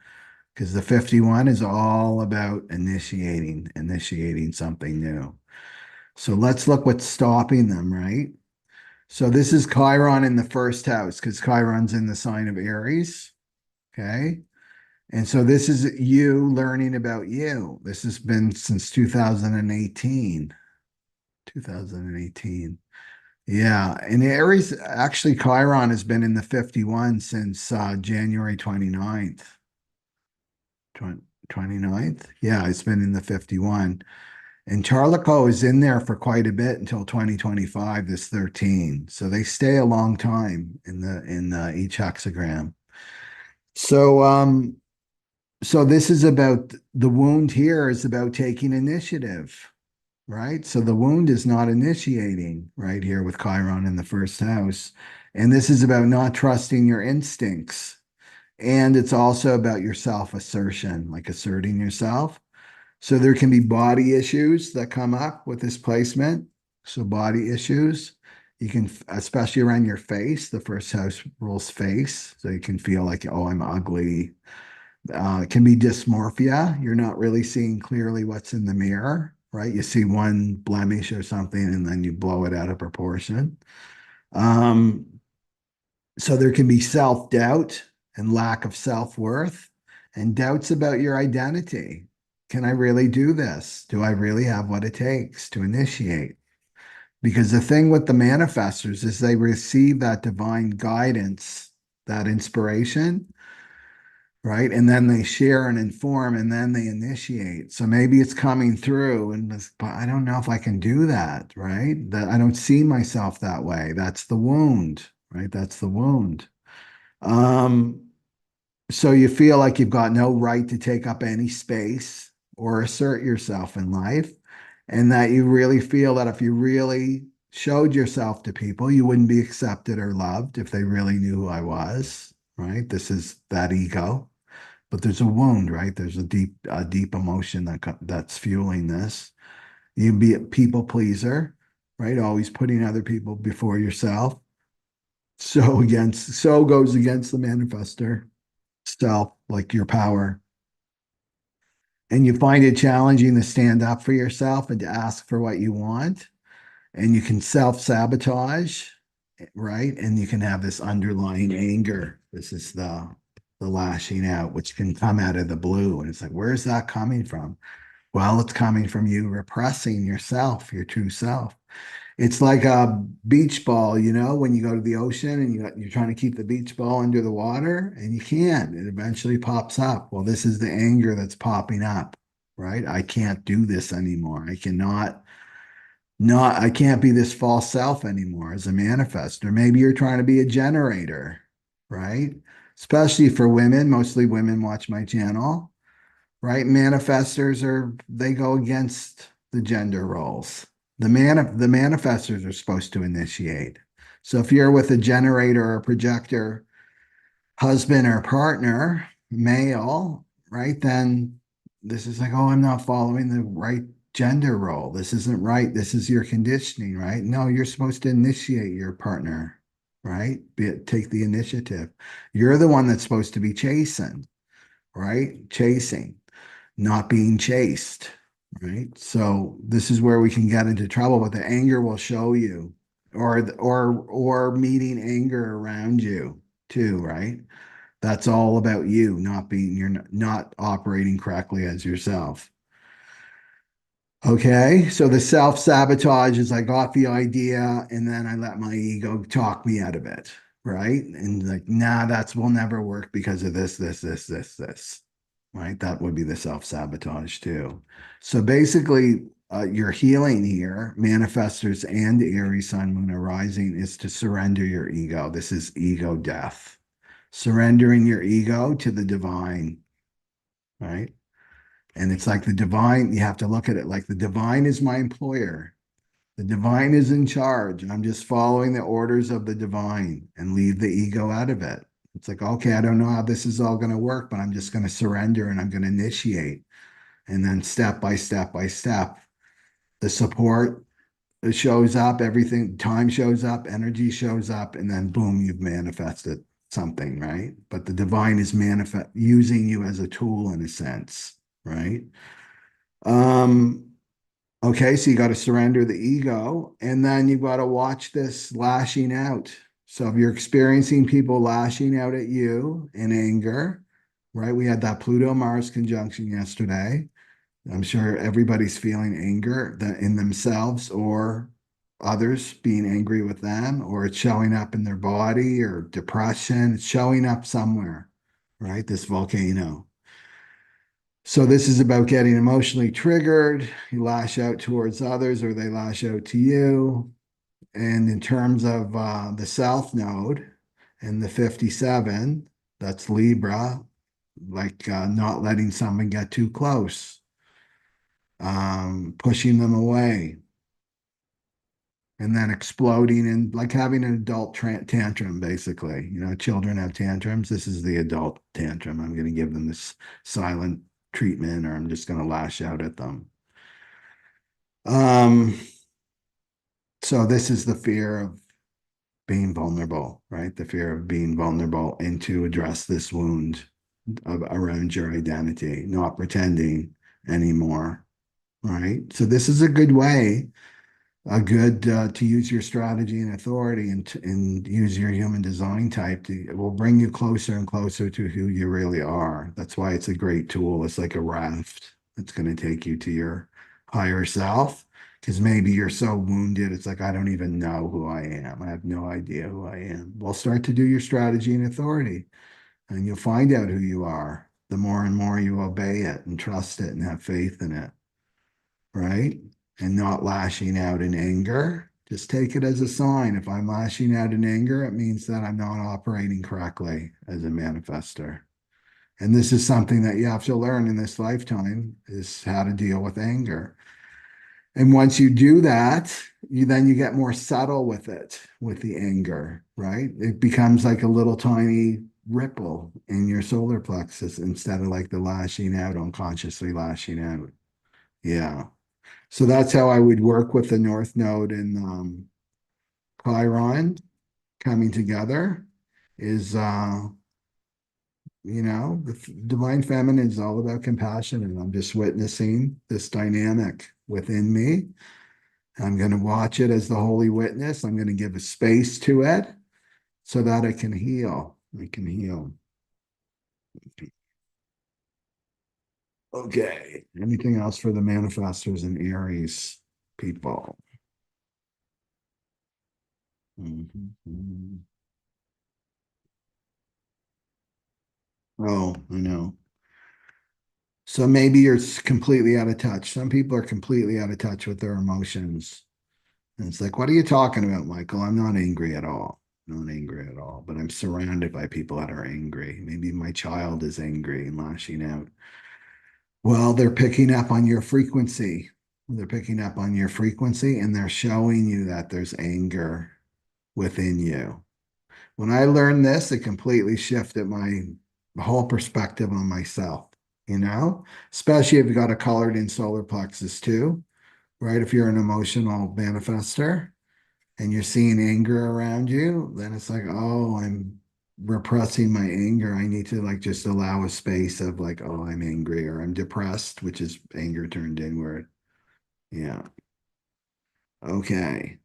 because the 51 is all about initiating something new. So let's look what's stopping them, right? So this is Chiron in the first house because Chiron's in the sign of Aries. Okay. And so this is you learning about you. This has been since 2018. 2018. Yeah. And Aries, actually, Chiron has been in the 51 since January 29th. 29th? Yeah, it's been in the 51. And Charliklo is in there for quite a bit until 2025, this 13. So they stay a long time in each hexagram. So this is about the wound here is about taking initiative, right? So the wound is not initiating right here with Chiron in the first house. And this is about not trusting your instincts. And it's also about your self-assertion, like asserting yourself. So there can be body issues that come up with this placement. So body issues. You can, especially around your face, the first house rules face. So you can feel like, oh, I'm ugly. It can be dysmorphia. You're not really seeing clearly what's in the mirror, right? You see one blemish or something and then you blow it out of proportion. Um, so there can be self-doubt and lack of self-worth and doubts about your identity. Can I really do this? Do I really have what it takes to initiate? Because the thing with the manifestors is they receive that divine guidance, that inspiration, right? And then they share and inform and then they initiate. So maybe it's coming through and this, but I don't know if I can do that, right? That I don't see myself that way. That's the wound, right? That's the wound. Um, so you feel like you've got no right to take up any space or assert yourself in life, and that you really feel that if you really showed yourself to people, you wouldn't be accepted or loved if they really knew who I was, right? This is that ego. But there's a wound, right? There's a deep emotion that's fueling this. You be a people pleaser, right? Always putting other people before yourself. So goes against the manifestor self, like your power. And you find it challenging to stand up for yourself and to ask for what you want. And you can self-sabotage, right? And you can have this underlying anger. This is the lashing out, which can come out of the blue. And it's like, where's that coming from? Well, it's coming from you repressing yourself, your true self. It's like a beach ball, when you go to the ocean and you're trying to keep the beach ball under the water and you can't. It eventually pops up. Well, this is the anger that's popping up, right? I can't do this anymore. I can't be this false self anymore as a manifestor. Maybe you're trying to be a generator, right? Especially for women. Mostly women watch my channel, right? They go against the gender roles. The manifestors are supposed to initiate. So if you're with a generator or a projector, husband or partner, male, right? Then this is like, oh, I'm not following the right gender role. This isn't right. This is your conditioning, right? No, you're supposed to initiate your partner, right? Take the initiative. You're the one that's supposed to be chasing, right? Chasing, not being chased, right? So this is where we can get into trouble, but the anger will show you, or meeting anger around you too, right? That's all about you you're not operating correctly as yourself. Okay, so the self-sabotage is I got the idea and then I let my ego talk me out of it, right? And like, nah, that's will never work because of this, right? That would be the self-sabotage too. So basically, your healing here, manifestors and Aries, Sun, Moon, or Rising, is to surrender your ego. This is ego death. Surrendering your ego to the divine, right? And it's like the divine, you have to look at it like the divine is my employer. The divine is in charge. And I'm just following the orders of the divine and leave the ego out of it. It's like, okay, I don't know how this is all going to work, but I'm just going to surrender and I'm going to initiate. And then step by step, the support shows up, everything, time shows up, energy shows up, and then boom, you've manifested something, right? But the divine is using you as a tool in a sense, right? Um, okay, so you got to surrender the ego, and then you've got to watch this lashing out. So if you're experiencing people lashing out at you in anger, right? We had that Pluto Mars conjunction yesterday. I'm sure everybody's feeling anger that in themselves or others being angry with them, or it's showing up in their body or depression. It's showing up somewhere, right? This volcano. So this is about getting emotionally triggered. You lash out towards others or they lash out to you. And in terms of the South Node and the 57, that's Libra, like not letting someone get too close, pushing them away, and then exploding and like having an adult tantrum, basically. Children have tantrums. This is the adult tantrum. I'm going to give them this silent treatment, or I'm just going to lash out at them. So this is the fear of being vulnerable, right? The fear of being vulnerable, and to address this wound around your identity, not pretending anymore, right? So this is a good way, a good to use your strategy and authority, and use your human design type to, it will bring you closer and closer to who you really are. That's why it's a great tool. It's like a raft that's going to take you to your higher self, because maybe you're so wounded, it's like, I don't even know who I am. I have no idea who I am. Well, start to do your strategy and authority, and you'll find out who you are the more and more you obey it and trust it and have faith in it, right? And not lashing out in anger. Just take it as a sign. If I'm lashing out in anger, it means that I'm not operating correctly as a manifester. And this is something that you have to learn in this lifetime, is how to deal with anger. And once you do that, you get more subtle with it, with the anger, right? It becomes like a little tiny ripple in your solar plexus instead of like the lashing out, unconsciously lashing out. Yeah. So that's how I would work with the North Node and Chiron coming together, is the divine feminine is all about compassion, and I'm just witnessing this dynamic within me. I'm going to watch it as the holy witness. I'm going to give a space to it so that it can heal. It can heal. Okay. Anything else for the manifestors and Aries people? Mhm. Oh, I know. So maybe you're completely out of touch. Some people are completely out of touch with their emotions. And it's like, what are you talking about, Michael? I'm not angry at all. Not angry at all. But I'm surrounded by people that are angry. Maybe my child is angry and lashing out. Well, they're picking up on your frequency. They're picking up on your frequency, and they're showing you that there's anger within you. When I learned this, it completely shifted my whole perspective on myself, especially if you got a colored in solar plexus too, right? If you're an emotional manifester and you're seeing anger around you, then it's like, oh, I'm repressing my anger. I need to like just allow a space of like, oh, I'm angry, or I'm depressed, which is anger turned inward. Yeah. Okay.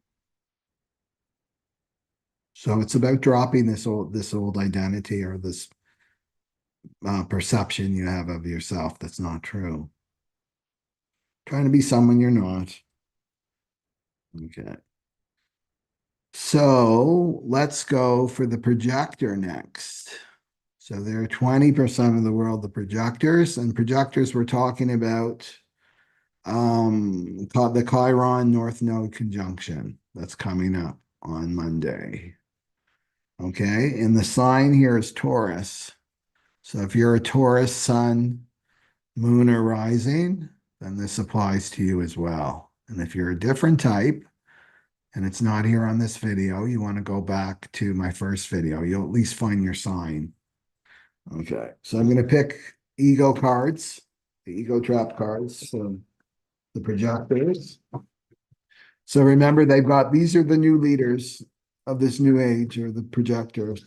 So it's about dropping this old identity, or this perception you have of yourself that's not true. Trying to be someone you're not. Okay. So let's go for the projector next. So there are 20% of the world, the projectors, and projectors we're talking about called the Chiron North Node conjunction that's coming up on Monday. Okay. And the sign here is Taurus. So if you're a Taurus sun, moon, or rising, then this applies to you as well. And if you're a different type, and it's not here on this video, you want to go back to my first video. You'll at least find your sign. Okay, so I'm going to pick ego cards, the ego trap cards, so the projectors. So remember, these are the new leaders of this new age, or the projectors.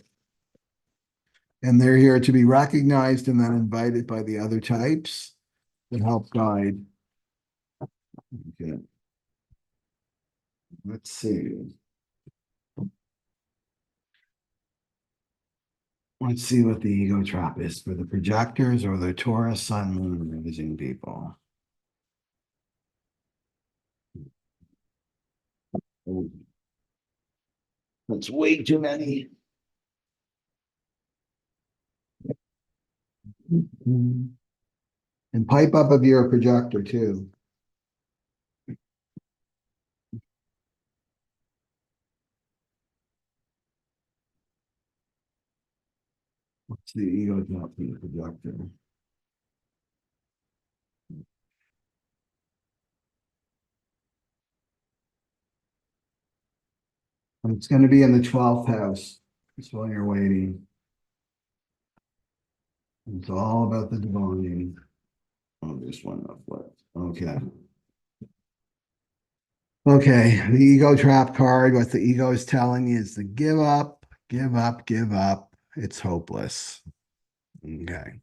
And they're here to be recognized and then invited by the other types that help guide. Okay, let's see. Let's see what the ego trap is for the projectors or the Taurus, Sun, Moon, rising people. Oh, that's way too many. And pipe up if you're a projector too. What's the ego trap for the projector? And it's going to be in the 12th house. That's while you're waiting. It's all about the divine. Oh, there's one up left. Okay. Okay, the ego trap card, what the ego is telling you is to give up, give up, give up. It's hopeless. Okay.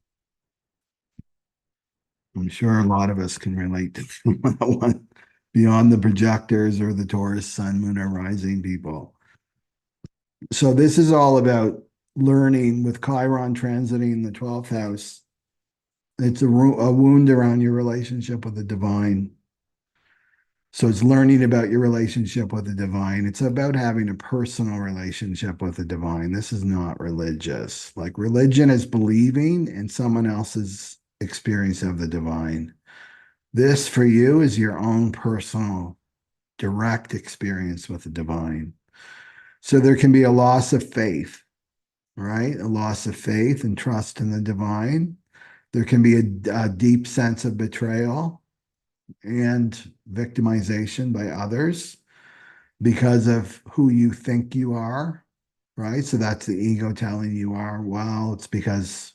I'm sure a lot of us can relate to that one beyond the projectors or the Taurus, Sun, Moon, or Rising people. So this is all about learning with Chiron transiting the 12th house. It's a wound around your relationship with the divine. So it's learning about your relationship with the divine. It's about having a personal relationship with the divine. This is not religious. Like religion is believing in someone else's experience of the divine. This for you is your own personal, direct experience with the divine. So there can be a loss of faith, right? A loss of faith and trust in the divine. There can be a deep sense of betrayal and victimization by others because of who you think you are, right? So that's the ego telling you are, well, it's because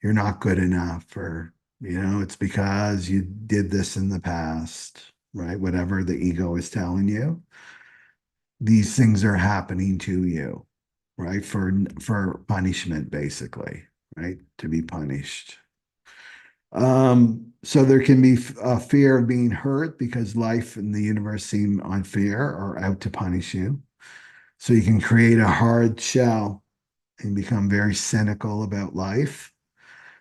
you're not good enough, or, it's because you did this in the past, right? Whatever the ego is telling you, these things are happening to you, right? For punishment, basically, right? To be punished. So there can be a fear of being hurt because life and the universe seem unfair or out to punish you. So you can create a hard shell and become very cynical about life.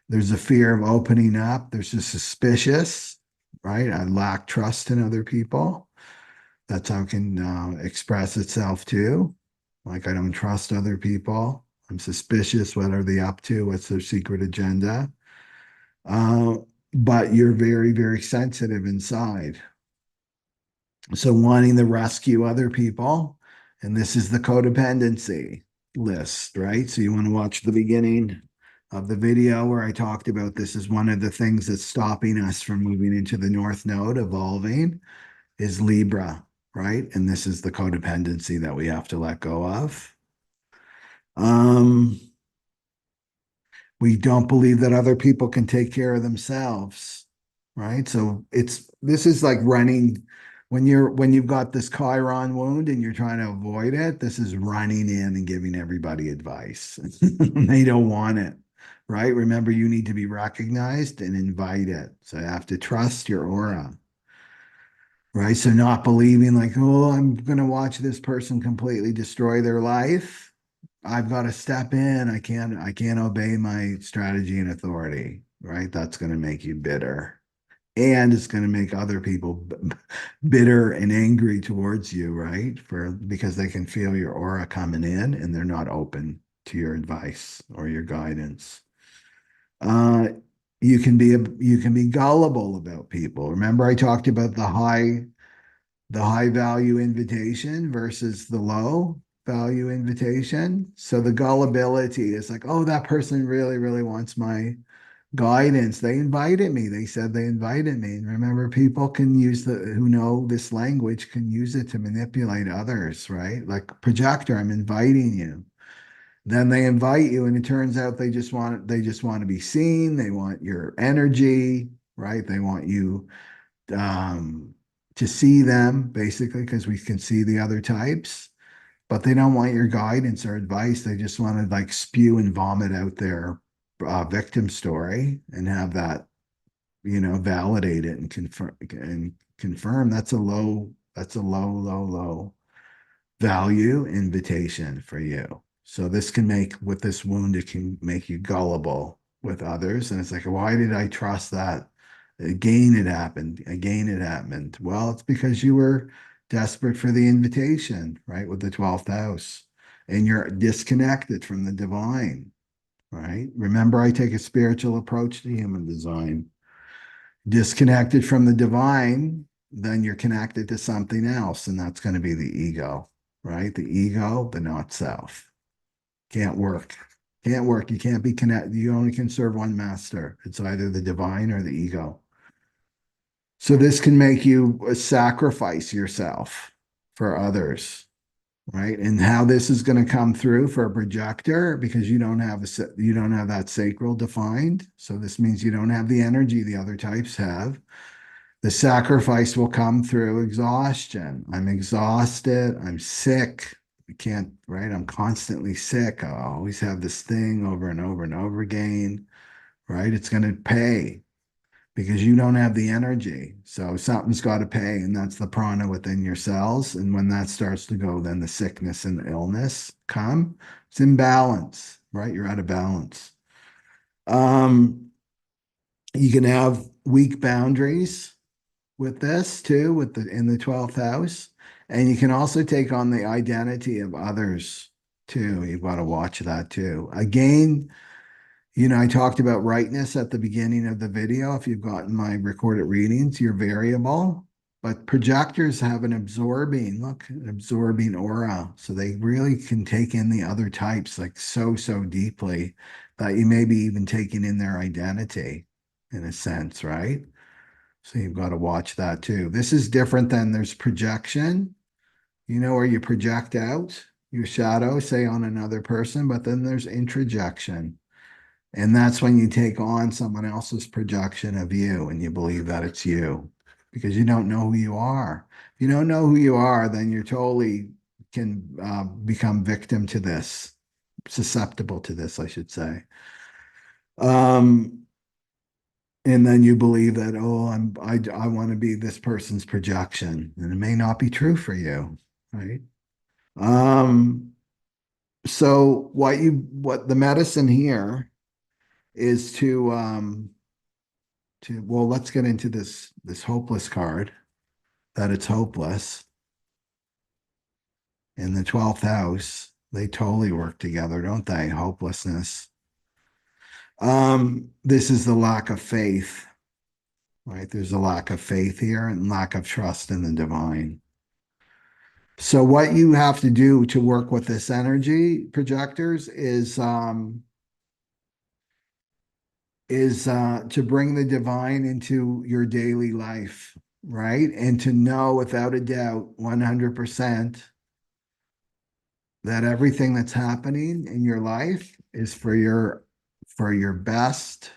There's a fear of opening up. There's a suspicious, right? I lack trust in other people. That's how it can express itself too. Like I don't trust other people. I'm suspicious. What are they up to? What's their secret agenda? Uh, but you're very, very sensitive inside. So wanting to rescue other people, and this is the codependency list, right? So you want to watch the beginning of the video where I talked about this is one of the things that's stopping us from moving into the North Node, evolving, is Libra, right? And this is the codependency that we have to let go of. Um, we don't believe that other people can take care of themselves, right? So this is like running when you've got this Chiron wound and you're trying to avoid it. This is running in and giving everybody advice. They don't want it, right? Remember, you need to be recognized and invite it. So you have to trust your aura, right? So not believing like, oh, I'm going to watch this person completely destroy their life. I've got to step in. I can't obey my strategy and authority, right? That's going to make you bitter. And it's going to make other people bitter and angry towards you, right? Because they can feel your aura coming in and they're not open to your advice or your guidance. Uh, you can be gullible about people. Remember, I talked about the high value invitation versus the low value invitation. So the gullibility is like, oh, that person really, really wants my guidance. They invited me. They said they invited me. And remember, people can use who know this language can use it to manipulate others, right? Like projector, I'm inviting you. Then they invite you, and it turns out they just want to be seen. They want your energy, right? They want you um, to see them basically because we can see the other types, but they don't want your guidance or advice. They just want to like spew and vomit out their victim story and have that, validate it and confirm that's a low value invitation for you. So this can make with this wound, it can make you gullible with others. And it's like, why did I trust that? Again, it happened. Again, it happened. Well, it's because you were desperate for the invitation, right? With the 12th house. And you're disconnected from the divine, right? Remember, I take a spiritual approach to human design. Disconnected from the divine, then you're connected to something else, and that's going to be the ego, right? The ego, the not self. Can't work. Can't work. You can't be connected. You only can serve one master. It's either the divine or the ego. So this can make you sacrifice yourself for others, right? And how this is going to come through for a projector because you don't have that sacral defined. So this means you don't have the energy the other types have. The sacrifice will come through exhaustion. I'm exhausted. I'm sick. I can't, right? I'm constantly sick. I always have this thing over and over and over again, right? It's going to pay because you don't have the energy. So something's got to pay, and that's the prana within your cells. And when that starts to go, then the sickness and the illness come. It's imbalance, right? You're out of balance. You can have weak boundaries with this too, with the in the 12th house. And you can also take on the identity of others too. You've got to watch that too. Again, I talked about rightness at the beginning of the video. If you've gotten my recorded readings, you're variable. But projectors have an absorbing aura. So they really can take in the other types like so, so deeply that you may be even taking in their identity in a sense, right? So you've got to watch that too. This is different than there's projection, where you project out your shadow, say on another person, but then there's introjection. And that's when you take on someone else's projection of you and you believe that it's you because you don't know who you are. If you don't know who you are, then you're totally can become victim to this, susceptible to this, I should say. And then you believe that, oh, I want to be this person's projection, and it may not be true for you, right? Um, so what the medicine here is to well, let's get into this hopeless card, that it's hopeless. In the 12th house, they totally work together, don't they? Hopelessness. This is the lack of faith, right? There's a lack of faith here and lack of trust in the divine. So what you have to do to work with this energy, projectors, is to bring the divine into your daily life, right? And to know without a doubt, 100%, that everything that's happening in your life is for your best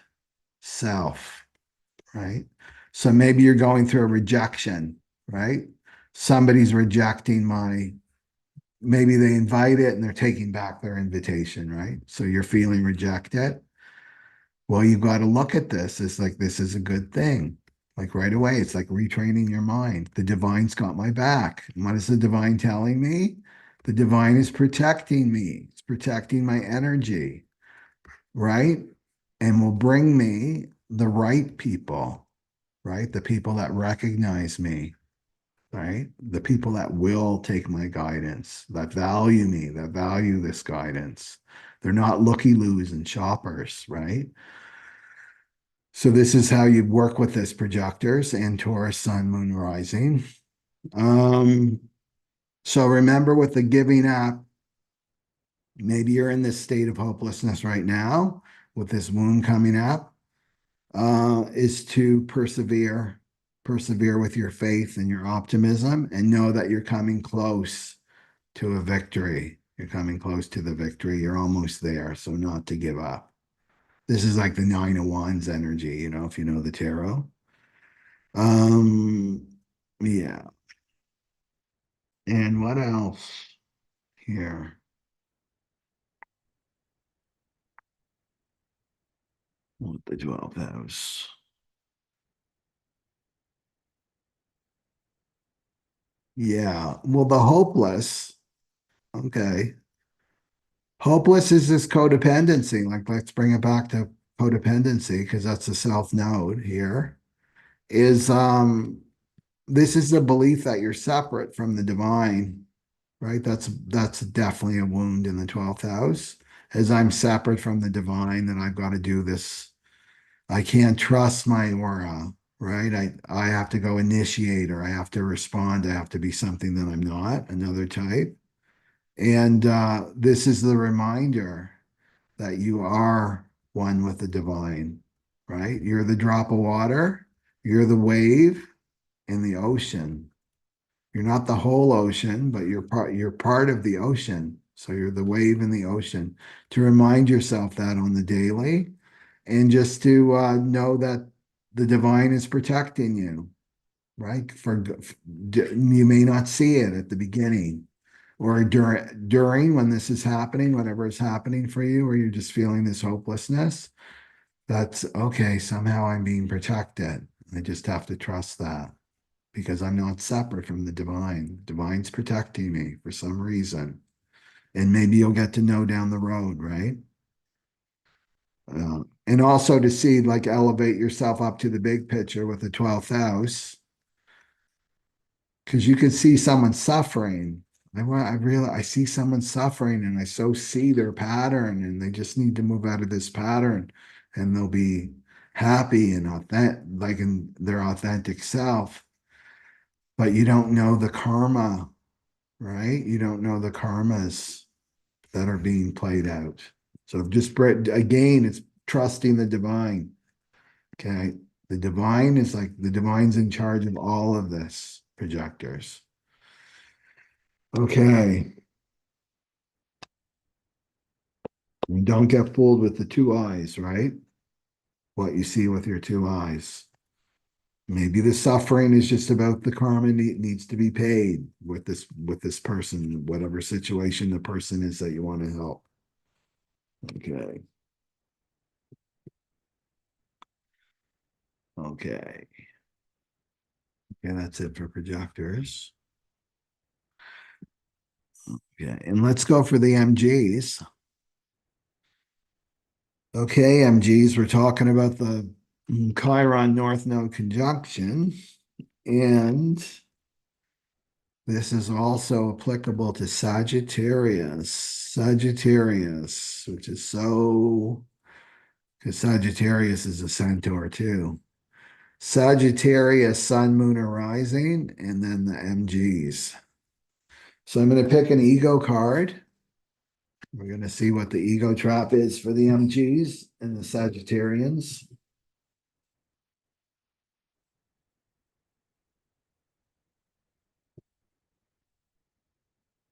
self, right? So maybe you're going through a rejection, right? Somebody's rejecting maybe they invite it and they're taking back their invitation, right? So you're feeling rejected. Well, you've got to look at this. It's like, this is a good thing. Like right away, it's like retraining your mind. The divine's got my back. And what is the divine telling me? The divine is protecting me. It's protecting my energy, right? And will bring me the right people, right? The people that recognize me, right? The people that will take my guidance, that value me, that value this guidance. They're not looky-loos and shoppers, right? So this is how you work with this projectors and Taurus, Sun, Moon, Rising. So remember with the giving up, maybe you're in this state of hopelessness right now with this wound coming up, is to persevere with your faith and your optimism and know that you're coming close to a victory. You're coming close to the victory. You're almost there. So not to give up. This is like the Nine of Wands energy, if you know the tarot. Um, yeah. And what else here? What the 12th house? Yeah. Well, the hopeless, okay. Hopeless is this codependency. Like, let's bring it back to codependency because that's the self node here. Is this is the belief that you're separate from the divine, right? That's definitely a wound in the 12th house. As I'm separate from the divine, then I've got to do this. I can't trust my aura, right? I have to go initiate or I have to respond. I have to be something that I'm not, another type. And this is the reminder that you are one with the divine, right? You're the drop of water, you're the wave in the ocean. You're not the whole ocean, but you're part of the ocean. So you're the wave in the ocean. To remind yourself that on the daily, and just to know that the divine is protecting you, right? You may not see it at the beginning or during when this is happening, whatever is happening for you, or you're just feeling this hopelessness. That's okay. Somehow I'm being protected. I just have to trust that because I'm not separate from the divine. Divine's protecting me for some reason. And maybe you'll get to know down the road, right? And also to see, like, elevate yourself up to the big picture with the 12th house, because you can see someone suffering. I realize I see someone suffering and I so see their pattern and they just need to move out of this pattern and they'll be happy and authentic, like in their authentic self. But you don't know the karma, right? You don't know the karmas that are being played out. So just again, it's trusting the divine. Okay. The divine is like the divine's in charge of all of this, projectors. Okay. And don't get fooled with the two eyes, right? What you see with your two eyes. Maybe the suffering is just about the karma needs to be paid with this person, whatever situation the person is that you want to help. Okay. Okay. Okay, that's it for projectors. Okay, and let's go for the MGs. Okay, MGs, we're talking about the Chiron North Node conjunction, and this is also applicable to Sagittarius. Sagittarius, which is so, because Sagittarius is a centaur too. Sagittarius, Sun, Moon, or Rising, and then the MGs. So I'm going to pick an ego card. We're going to see what the ego trap is for the MGs and the Sagittarians.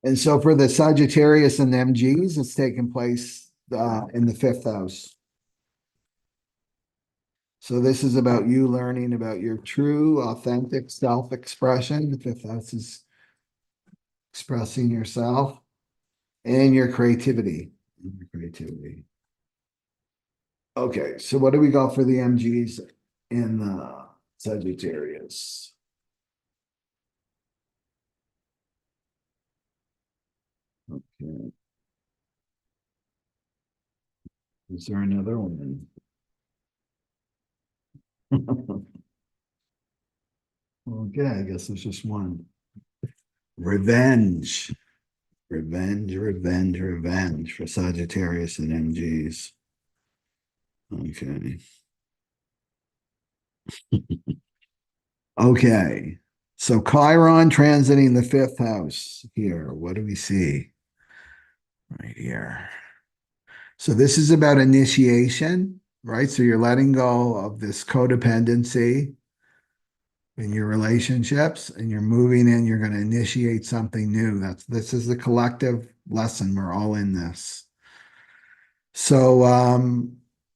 And so for the Sagittarius and the MGs, it's taking place in the fifth house. So this is about you learning about your true, authentic self-expression. The fifth house is expressing yourself and your creativity. Your creativity. Okay, so what do we got for the MGs in the Sagittarius? Okay, is there another one? Okay, I guess there's just one. Revenge. Revenge, revenge, revenge for Sagittarius and MGs. Okay. Okay. So Chiron transiting the fifth house here. What do we see? Right here. So this is about initiation, right? So you're letting go of this codependency in your relationships and you're moving in, you're going to initiate something new. This is the collective lesson. We're all in this. So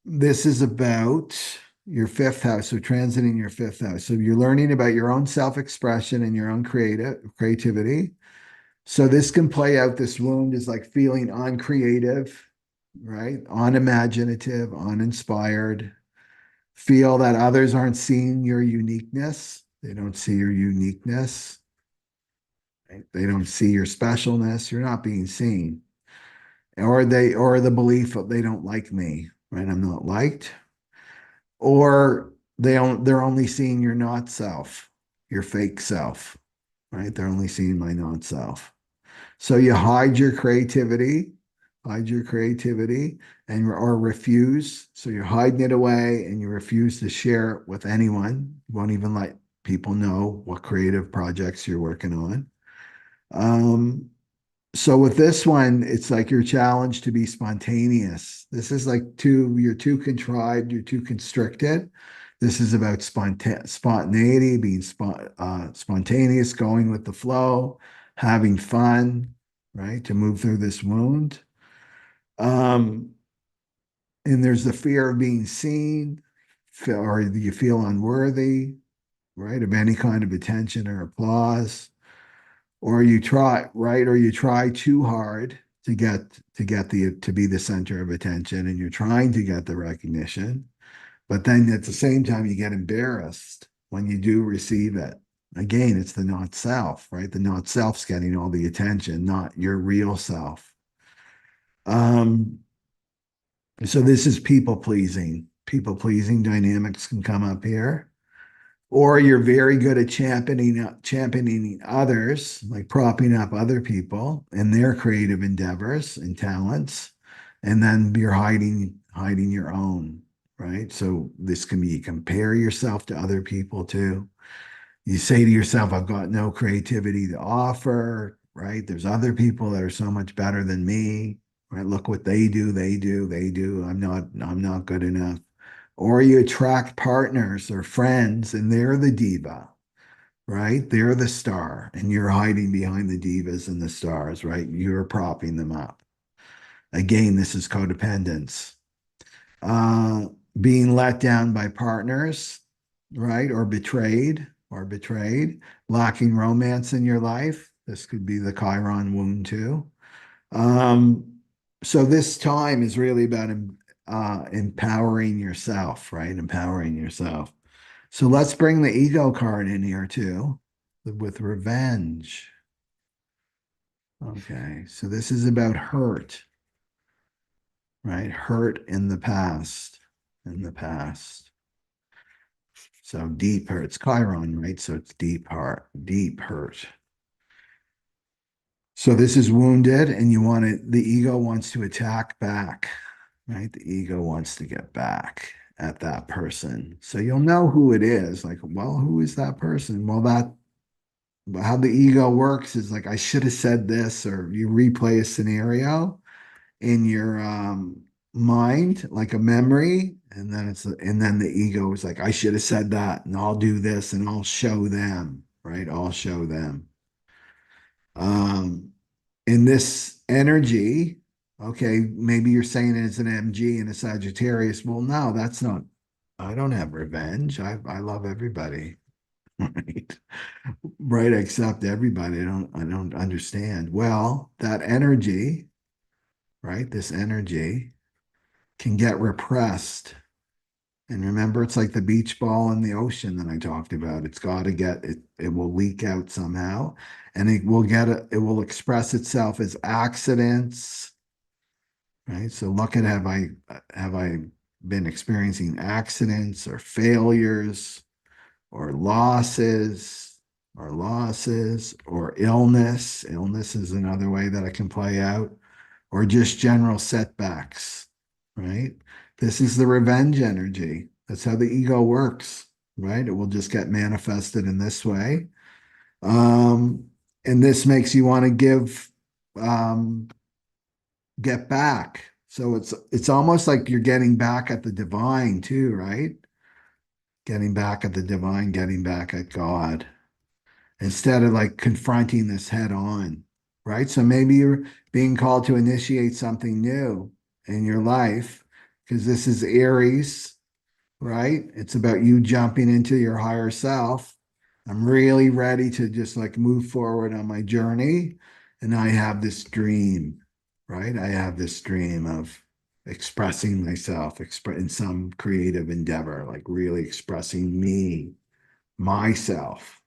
this is about your fifth house, so transiting your fifth house. So you're learning about your own self-expression and your own creativity. So this can play out, this wound is like feeling uncreative, right? Unimaginative, uninspired. Feel that others aren't seeing your uniqueness. They don't see your uniqueness. Right? They don't see your specialness. You're not being seen. Or the belief of they don't like me, right? I'm not liked. Or they're only seeing your not self, your fake self, right? They're only seeing my not self. So you hide your creativity and or refuse. So you're hiding it away and you refuse to share it with anyone. You won't even let people know what creative projects you're working on. Um, so with this one, it's like you're challenged to be spontaneous. This is like you're too contrived, you're too constricted. This is about spontaneity, being spontaneous, going with the flow, having fun, right? To move through this wound. Um, and there's the fear of being seen, or you feel unworthy, right? Of any kind of attention or applause, or you try, right? Or you try too hard to be the center of attention, and you're trying to get the recognition, but then at the same time you get embarrassed when you do receive it. Again, it's the not self, right? The not self's getting all the attention, not your real self. Um, so this is people pleasing. People pleasing dynamics can come up here. Or you're very good at championing others, like propping up other people and their creative endeavors and talents, and then you're hiding your own, right? So this can be, you compare yourself to other people too. You say to yourself, I've got no creativity to offer, right? There's other people that are so much better than me, right? Look what they do, they do, they do. I'm not good enough. Or you attract partners or friends and they're the diva, right? They're the star and you're hiding behind the divas and the stars, right? You're propping them up. Again, this is codependence. Uh, Being let down by partners, right? Or betrayed, lacking romance in your life. This could be the Chiron wound too. Um, so this time is really about empowering yourself, right? Empowering yourself. So let's bring the ego card in here too, with revenge. Okay, so this is about hurt, right? Hurt in the past, in the past. So deep hurt. It's Chiron, right? So it's deep heart, deep hurt. So this is wounded, and you want it, the ego wants to attack back, right? The ego wants to get back at that person. So you'll know who it is. Like, well, who is that person? Well, that how the ego works is like, I should have said this, or you replay a scenario in your mind, like a memory, and then the ego is like, I should have said that, and I'll do this, and I'll show them, right? I'll show them. Um, in this energy, okay, maybe you're saying it's an MG and a Sagittarius. Well, no, that's not. I don't have revenge. I love everybody, right? Right, I accept everybody. I don't understand. Well, that energy, right? This energy can get repressed. And remember, it's like the beach ball in the ocean that I talked about. It's got to get it, it will leak out somehow, and it will express itself as accidents, right? So look at, have I been experiencing accidents or failures or losses or illness. Illness is another way that it can play out, or just general setbacks, right? This is the revenge energy. That's how the ego works, right? It will just get manifested in this way. Um, and this makes you want to get back. So it's almost like you're getting back at the divine too, right? Getting back at the divine, getting back at God, instead of like confronting this head on, right? So maybe you're being called to initiate something new in your life because this is Aries, right? It's about you jumping into your higher self. I'm really ready to just like move forward on my journey. And I have this dream, right? I have this dream of expressing myself in some creative endeavor, like really expressing me, myself,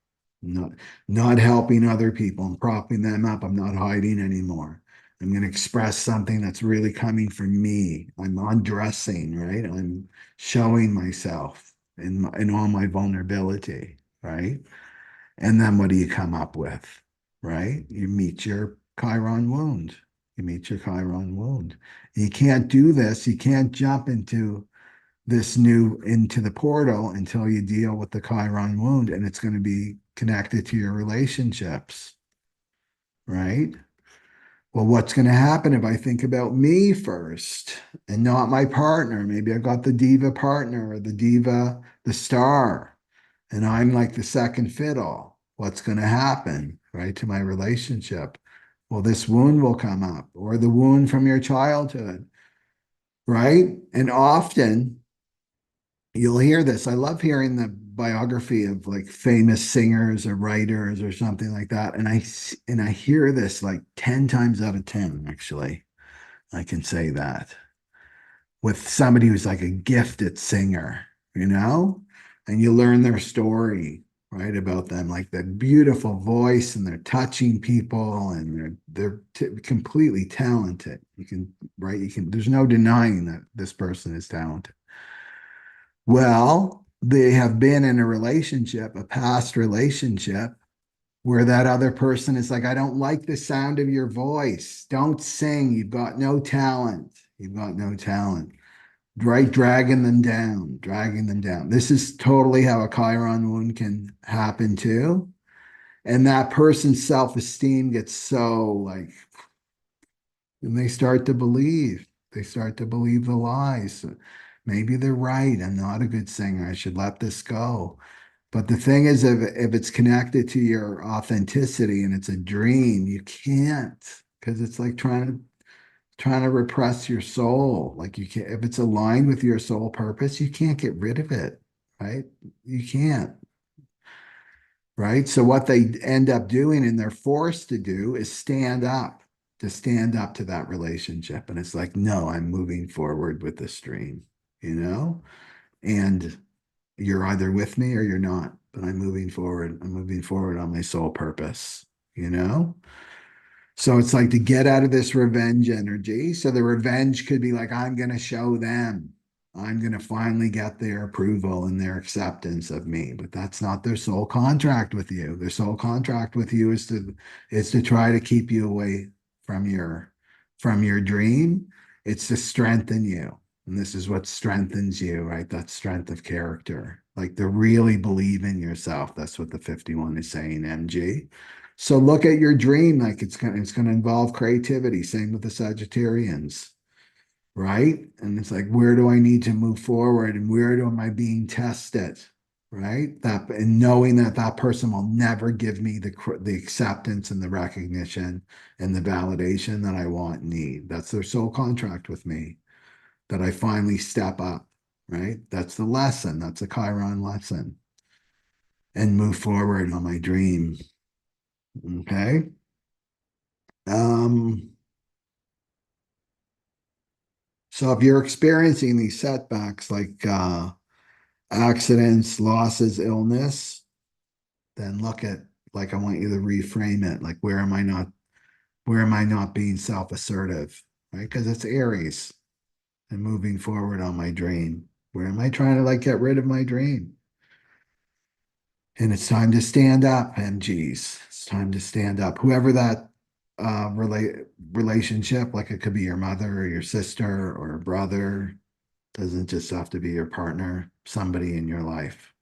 not not helping other people and propping them up. I'm not hiding anymore. I'm going to express something that's really coming from me. I'm undressing, right? I'm showing myself in all my vulnerability, right? And then what do you come up with, right? You meet your Chiron wound. You meet your Chiron wound. You can't do this. You can't jump into the portal until you deal with the Chiron wound, and it's going to be connected to your relationships, right? Well, what's going to happen if I think about me first and not my partner? Maybe I got the diva partner or the diva, the star, and I'm like the second fiddle. What's going to happen, right, to my relationship? Well, this wound will come up, or the wound from your childhood, right? And often you'll hear this. I love hearing biography of like famous singers or writers or something like that, and I hear this like 10 times out of 10, actually. I can say that with somebody who's like a gifted singer, you know, and you learn their story, right, about them, like that beautiful voice, and they're touching people, and they're completely talented. You can, right, you can, there's no denying that this person is talented. Well, they have been in a relationship, a past relationship, where that other person is like, I don't like the sound of your voice. Don't sing. You've got no talent. You've got no talent. Right? Dragging them down, dragging them down. This is totally how a Chiron wound can happen too. And that person's self-esteem gets so like, and they start to believe the lies. Maybe they're right. I'm not a good singer. I should let this go. But the thing is, if it's connected to your authenticity and it's a dream, you can't, because it's like trying to repress your soul. Like you can't, if it's aligned with your soul purpose, you can't get rid of it, right? You can't, right? So what they end up doing and they're forced to do is to stand up to that relationship. And it's like, no, I'm moving forward with this dream, you know? And you're either with me or you're not, but I'm moving forward. I'm moving forward on my soul purpose, you know? So it's like to get out of this revenge energy. So the revenge could be like, I'm going to show them. I'm going to finally get their approval and their acceptance of me. But that's not their soul contract with you. Their soul contract with you is to try to keep you away from your dream. It's to strengthen you. And this is what strengthens you, right? That strength of character. Like to really believe in yourself. That's what the 51 is saying, MG. So look at your dream like it's gonna involve creativity. Same with the Sagittarians, right? And it's like, where do I need to move forward, and where am I being tested, right? That, and knowing that that person will never give me the acceptance and the recognition and the validation that I want and need. That's their soul contract with me. That I finally step up, right? That's the lesson. That's a Chiron lesson, and move forward on my dream. Okay. Um, so if you're experiencing these setbacks like accidents, losses, illness, then look at, like, I want you to reframe it. Like, where am I not being self-assertive? Right? Because it's Aries and moving forward on my dream. Where am I trying to like get rid of my dream? And it's time to stand up, MGs. It's time to stand up. Whoever that relationship, like it could be your mother or your sister or a brother, doesn't just have to be your partner. Somebody in your life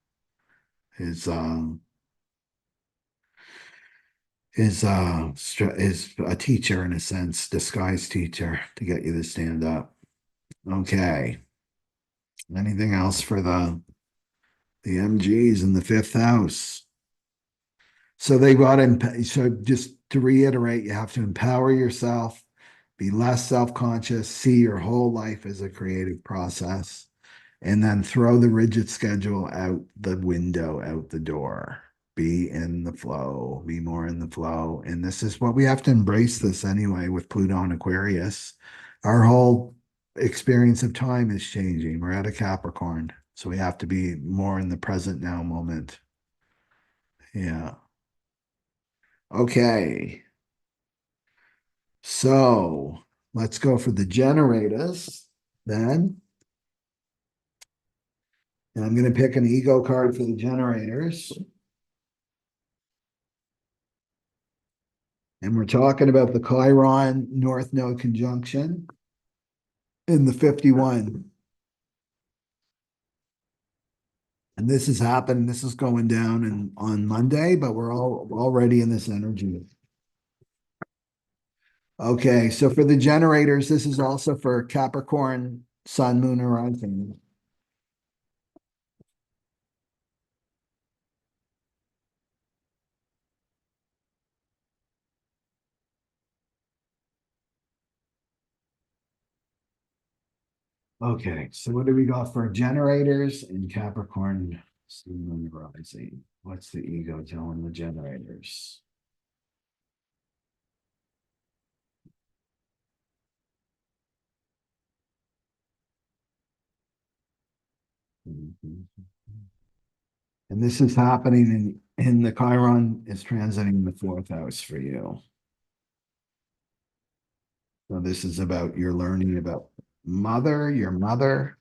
is is a teacher in a sense, disguised teacher to get you to stand up. Okay. Anything else for the MGs in the fifth house? So they got in. So just to reiterate, you have to empower yourself, be less self-conscious, see your whole life as a creative process, and then throw the rigid schedule out the window, out the door. Be in the flow, be more in the flow. And this is what we have to embrace this anyway with Pluto and Aquarius. Our whole experience of time is changing. We're at a Capricorn. So we have to be more in the present now moment. Yeah. Okay. So let's go for the generators then. And I'm going to pick an ego card for the generators. And we're talking about the Chiron North Node conjunction in the 51. And this has happened. This is going down on Monday, but we're all already in this energy. Okay, so for the generators, this is also for Capricorn, Sun, Moon, or Rising. Okay, so what do we got for generators in Capricorn, Sun rising. What's the ego telling the generators? Mhm. And this is happening in the Chiron is transiting the fourth house for you. So this is about your learning about your mother,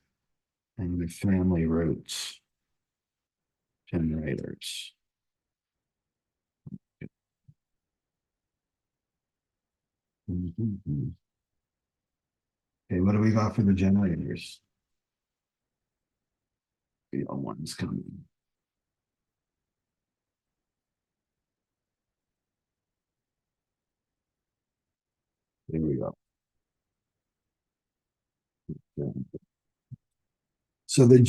and your family roots, generators. Mhm. Okay, what do we got for the generators? The one's coming. There we go. So the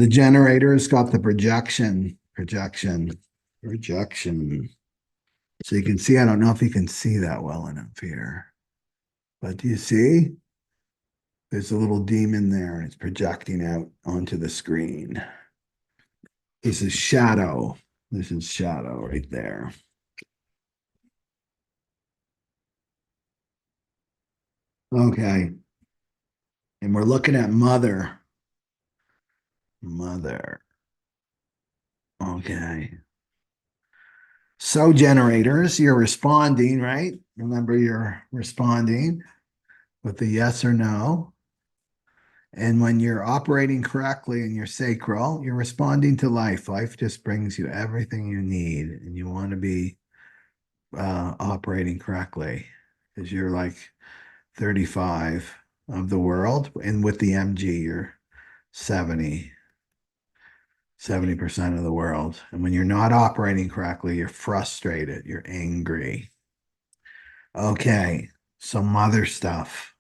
generator's got the projection. So you can see, I don't know if you can see that well enough here, but do you see? There's a little demon there and it's projecting out onto the screen. This is shadow. This is shadow right there. Okay. And we're looking at mother. Mother. Okay. So generators, you're responding, right? Remember, you're responding with a yes or no. And when you're operating correctly in your sacral, you're responding to life. Life just brings you everything you need, and you want to be operating correctly because you're like 35 of the world. And with the MG, you're 70% of the world. And when you're not operating correctly, you're frustrated, you're angry. Okay, so mother stuff.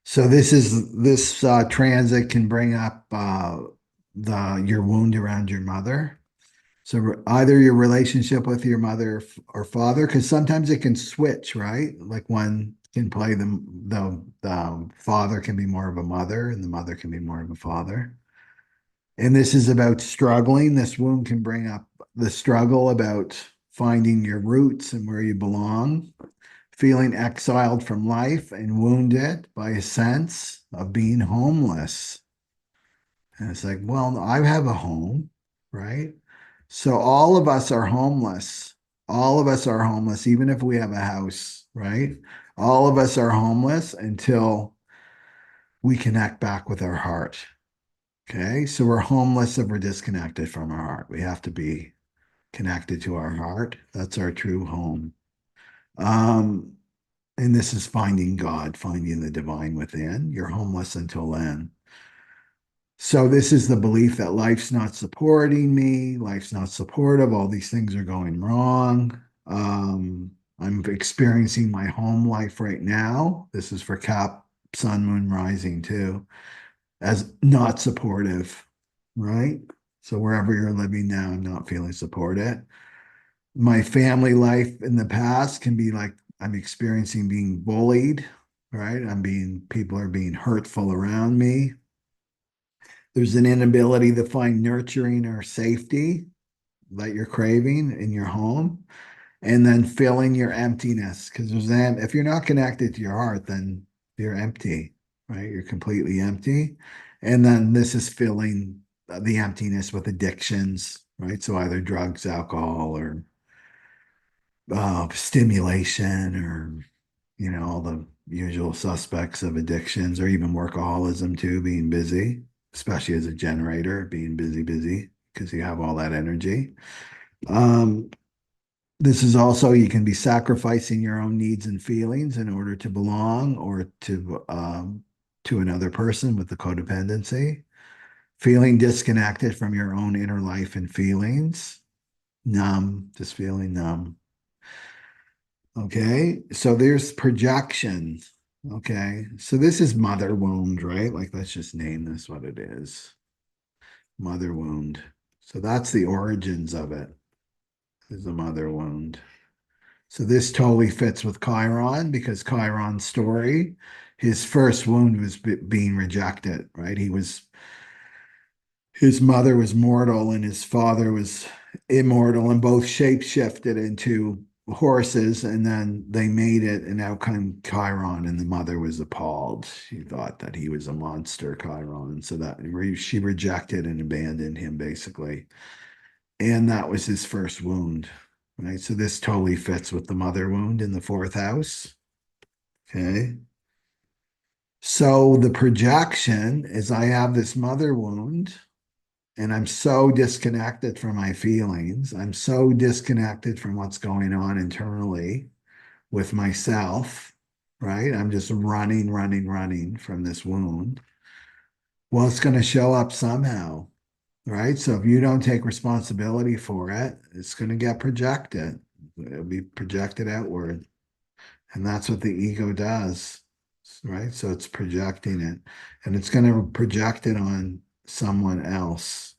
So this transit can bring up the your wound around your mother. So either your relationship with your mother or father, because sometimes it can switch, right? Like one can play the father can be more of a mother, and the mother can be more of a father. And this is about struggling. This wound can bring up the struggle about finding your roots and where you belong, feeling exiled from life and wounded by a sense of being homeless. And it's like, well, I have a home, right? So all of us are homeless. All of us are homeless, even if we have a house, right? All of us are homeless until we connect back with our heart. Okay. So we're homeless if we're disconnected from our heart. We have to be connected to our heart. That's our true home. Um, and this is finding God, finding the divine within. You're homeless until then. So this is the belief that life's not supporting me, life's not supportive, all these things are going wrong. I'm experiencing my home life right now. This is for Cap, Sun, Moon, Rising too, as not supportive, right? So wherever you're living now, I'm not feeling supported. My family life in the past can be like I'm experiencing being bullied, right? People are being hurtful around me. There's an inability to find nurturing or safety that you're craving in your home, and then filling your emptiness. Because if you're not connected to your heart, then you're empty, right? You're completely empty. And then this is filling the emptiness with addictions, right? So either drugs, alcohol, or stimulation, or all the usual suspects of addictions, or even workaholism too, being busy, especially as a generator, being busy, because you have all that energy. Um, this is also, you can be sacrificing your own needs and feelings in order to belong or to another person with the codependency, feeling disconnected from your own inner life and feelings, numb, just feeling numb. Okay, so there's projection. Okay, so this is mother wound, right? Like, let's just name this what it is. Mother wound. So that's the origins of it, is the mother wound. So this totally fits with Chiron, because Chiron's story, his first wound was being rejected, right? his mother was mortal and his father was immortal, and both shape-shifted into horses, and then they made it, and out came Chiron, and the mother was appalled. She thought that he was a monster, Chiron, so that she rejected and abandoned him basically. And that was his first wound, right? So this totally fits with the mother wound in the fourth house. Okay. So the projection is I have this mother wound and I'm so disconnected from my feelings. I'm so disconnected from what's going on internally with myself, right? I'm just running, running, running from this wound. Well, it's going to show up somehow, right? So if you don't take responsibility for it, it's going to get projected. It'll be projected outward. And that's what the ego does, right? So it's projecting it and it's going to project it on someone else,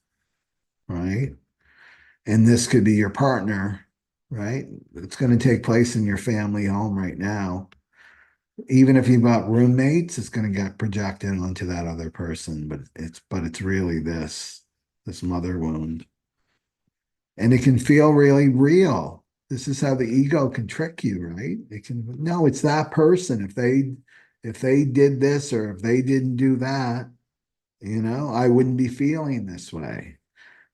right? And this could be your partner, right? It's going to take place in your family home right now. Even if you've got roommates, it's going to get projected onto that other person, but it's really this mother wound. And it can feel really real. This is how the ego can trick you, right? It can, no, it's that person. If they did this or if they didn't do that, I wouldn't be feeling this way.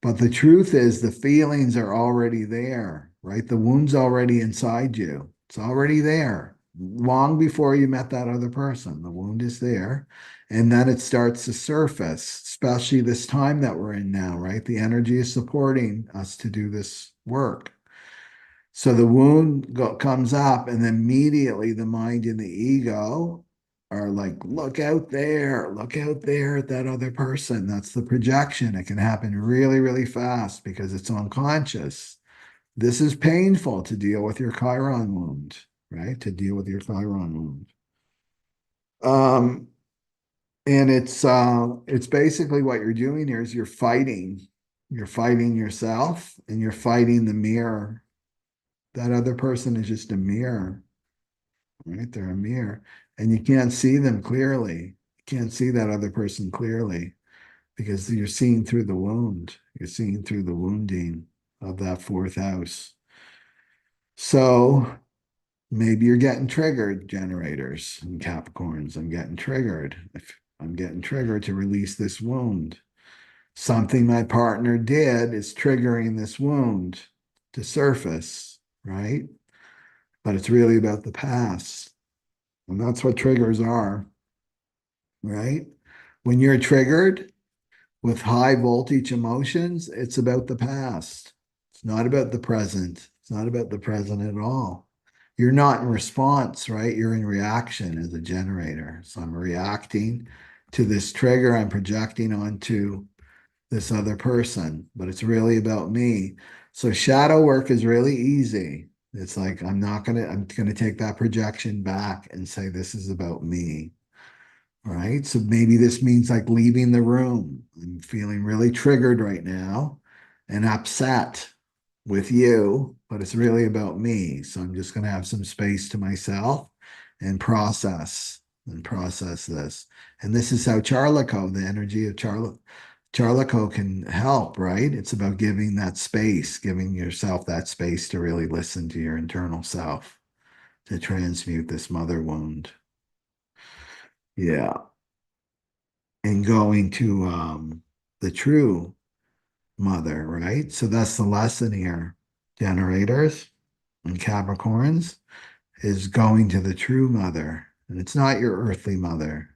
But the truth is the feelings are already there, right? The wound's already inside you. It's already there. Long before you met that other person, the wound is there. And then it starts to surface, especially this time that we're in now, right? The energy is supporting us to do this work. So the wound comes up, and then immediately the mind and the ego are like, look out there at that other person. That's the projection. It can happen really, really fast because it's unconscious. This is painful to deal with your Chiron wound, right? To deal with your Chiron wound. Um, and it's basically what you're doing here is you're fighting. You're fighting yourself and you're fighting the mirror. That other person is just a mirror, right? They're a mirror, and you can't see them clearly. You can't see that other person clearly because you're seeing through the wound. You're seeing through the wounding of that fourth house. So maybe you're getting triggered, generators and Capricorns. I'm getting triggered. If I'm getting triggered to release this wound. Something my partner did is triggering this wound to surface, right? But it's really about the past. And that's what triggers are, right? When you're triggered with high voltage emotions, it's about the past. It's not about the present. It's not about the present at all. You're not in response, right? You're in reaction as a generator. So I'm reacting to this trigger I'm projecting onto this other person, but it's really about me. So shadow work is really easy. It's like I'm gonna take that projection back and say this is about me. Right. So maybe this means like leaving the room. I'm feeling really triggered right now and upset with you, but it's really about me. So I'm just gonna have some space to myself and process this. And this is how Charliklo, the energy of Charliklo can help, right? It's about giving that space, giving yourself that space to really listen to your internal self, to transmute this mother wound. Yeah. And going to the true mother, right? So that's the lesson here. Generators and Capricorns is going to the true mother. And it's not your earthly mother.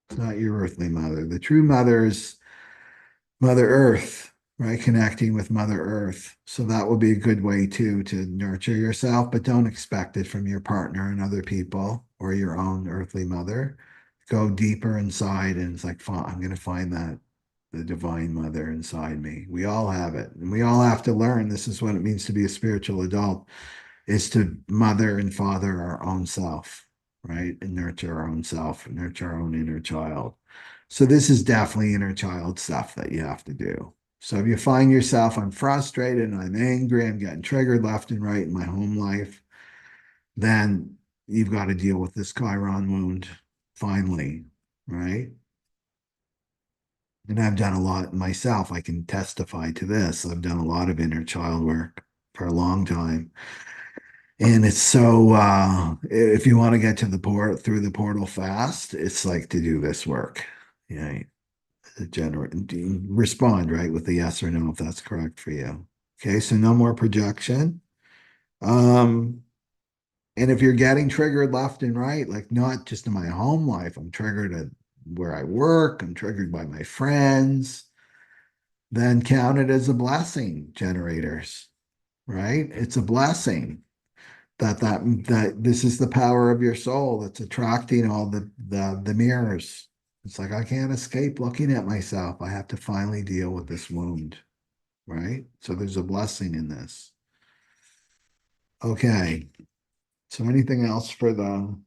It's not your earthly mother. The true mother is Mother Earth, right? Connecting with Mother Earth. So that will be a good way too to nurture yourself, but don't expect it from your partner and other people or your own earthly mother. Go deeper inside, and it's like, I'm going to find that the divine mother inside me. We all have it, and we all have to learn. This is what it means to be a spiritual adult, is to mother and father our own self, right? And nurture our own self, and nurture our own inner child. So this is definitely inner child stuff that you have to do. So if you find yourself, I'm frustrated and I'm angry, I'm getting triggered left and right in my home life, then you've got to deal with this Chiron wound finally, right? And I've done a lot myself. I can testify to this. I've done a lot of inner child work for a long time. And it's so if you want to get to the port through the portal fast, it's like to do this work. Yeah, generate respond right with the yes or no if that's correct for you. Okay, so no more projection. Um, and if you're getting triggered left and right, like not just in my home life, I'm triggered at where I work, I'm triggered by my friends, then count it as a blessing, generators, right? It's a blessing that this is the power of your soul that's attracting all the mirrors. It's like I can't escape looking at myself. I have to finally deal with this wound, right? So there's a blessing in this. Okay. So anything else for the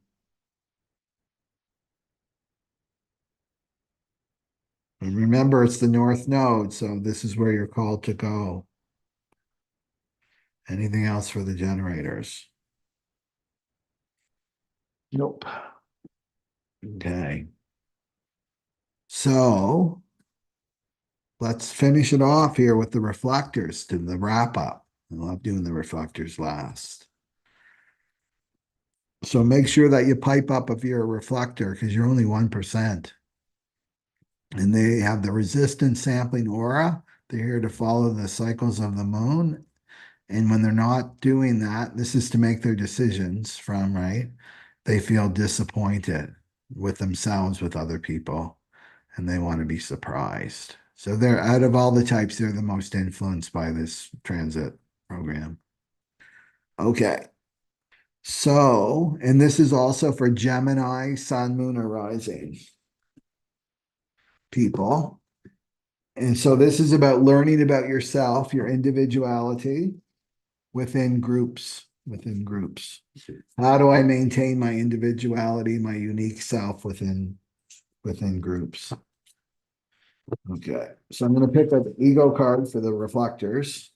and remember it's the North Node, so this is where you're called to go. Anything else for the generators? Nope. Okay. So let's finish it off here with the reflectors to the wrap up. I love doing the reflectors last. So make sure that you pipe up if you're a reflector because you're only 1%. And they have the resistance sampling aura. They're here to follow the cycles of the moon. And when they're not doing that, this is to make their decisions from, right? They feel disappointed with themselves, with other people, and they want to be surprised. So they're out of all the types, they're the most influenced by this transit program. Okay. So, and this is also for Gemini, Sun, Moon, or Rising people. And so this is about learning about yourself, your individuality within groups, within groups. How do I maintain my individuality, my unique self within groups? Okay, so I'm going to pick up the ego card for the reflectors.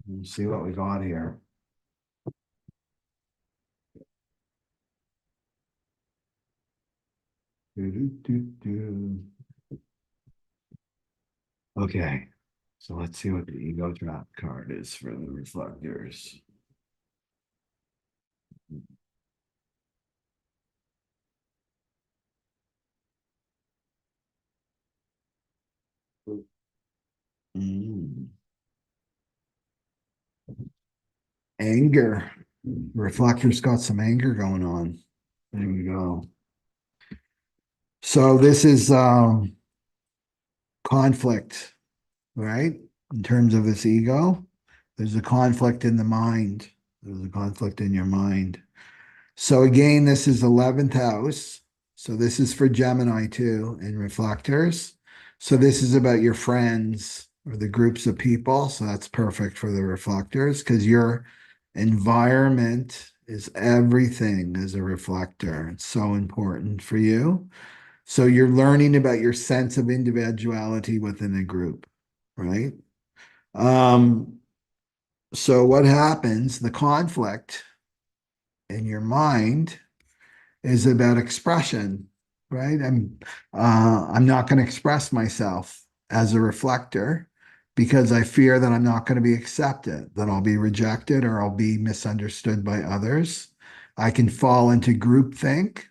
Let's see what we got here. Okay, so let's see what the ego drop card is for the reflectors. Mm. Anger. Reflector's got some anger going on. There you go. So this is conflict, right? In terms of this ego, there's a conflict in the mind. There's a conflict in your mind. So again, this is 11th house. So this is for Gemini too and reflectors. So this is about your friends or the groups of people. So that's perfect for the reflectors because your environment is everything as a reflector. It's so important for you. So you're learning about your sense of individuality within a group, right? Um, so what happens, the conflict in your mind is about expression, right? I'm not going to express myself as a reflector because I fear that I'm not going to be accepted, that I'll be rejected or I'll be misunderstood by others. I can fall into groupthink.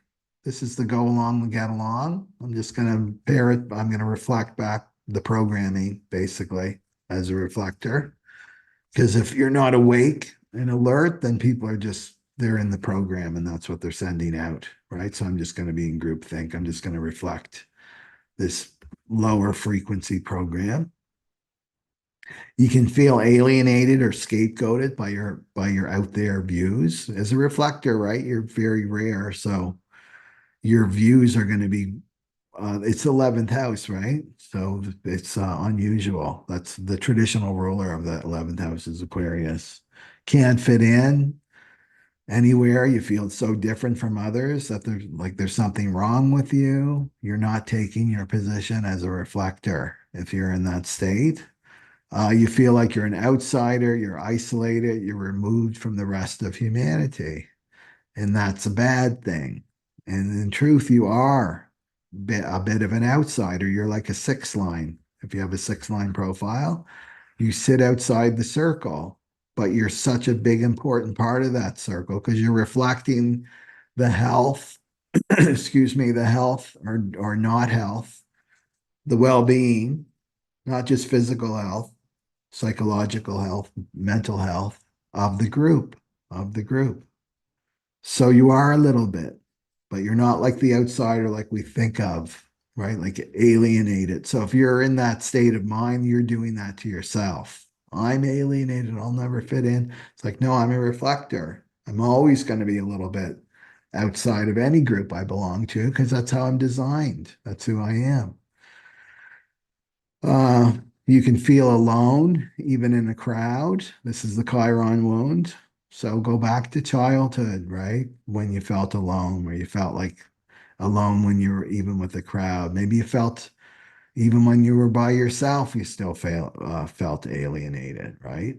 This is the go along and get along. I'm just going to parrot, I'm going to reflect back the programming basically as a reflector. Because if you're not awake and alert, then people are just they're in the program and that's what they're sending out, right? So I'm just going to be in groupthink. I'm just going to reflect this lower frequency program. You can feel alienated or scapegoated by your out there views. As a reflector, right? You're very rare. So your views are going to be it's 11th house, right? So it's unusual. That's the traditional ruler of the 11th house is Aquarius. Can't fit in anywhere. You feel so different from others that there's something wrong with you. You're not taking your position as a reflector if you're in that state. You feel like you're an outsider, you're isolated, you're removed from the rest of humanity. And that's a bad thing. And in truth, you are a bit of an outsider. You're like a six line. If you have a six line profile, you sit outside the circle, but you're such a big, important part of that circle because you're reflecting the health, excuse me, the health or not health, the well-being, not just physical health, psychological health, mental health of the group, of the group. So you are a little bit, but you're not like the outsider like we think of, right? Like alienated. So if you're in that state of mind, you're doing that to yourself. I'm alienated. I'll never fit in. It's like, no, I'm a reflector. I'm always going to be a little bit outside of any group I belong to because that's how I'm designed. That's who I am. Uh, you can feel alone even in a crowd. This is the Chiron wound. So go back to childhood, right? When you felt alone, where you felt like alone when you were even with the crowd. Maybe you felt even when you were by yourself, you still felt alienated, right?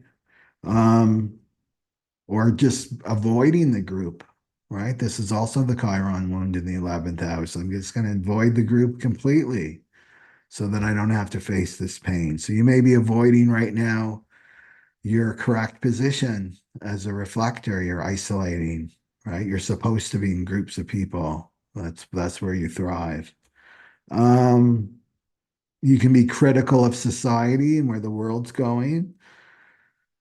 Um, or just avoiding the group, right? This is also the Chiron wound in the 11th house. I'm just going to avoid the group completely so that I don't have to face this pain. So you may be avoiding right now your correct position as a reflector. You're isolating, right? You're supposed to be in groups of people. That's where you thrive. Um, you can be critical of society and where the world's going,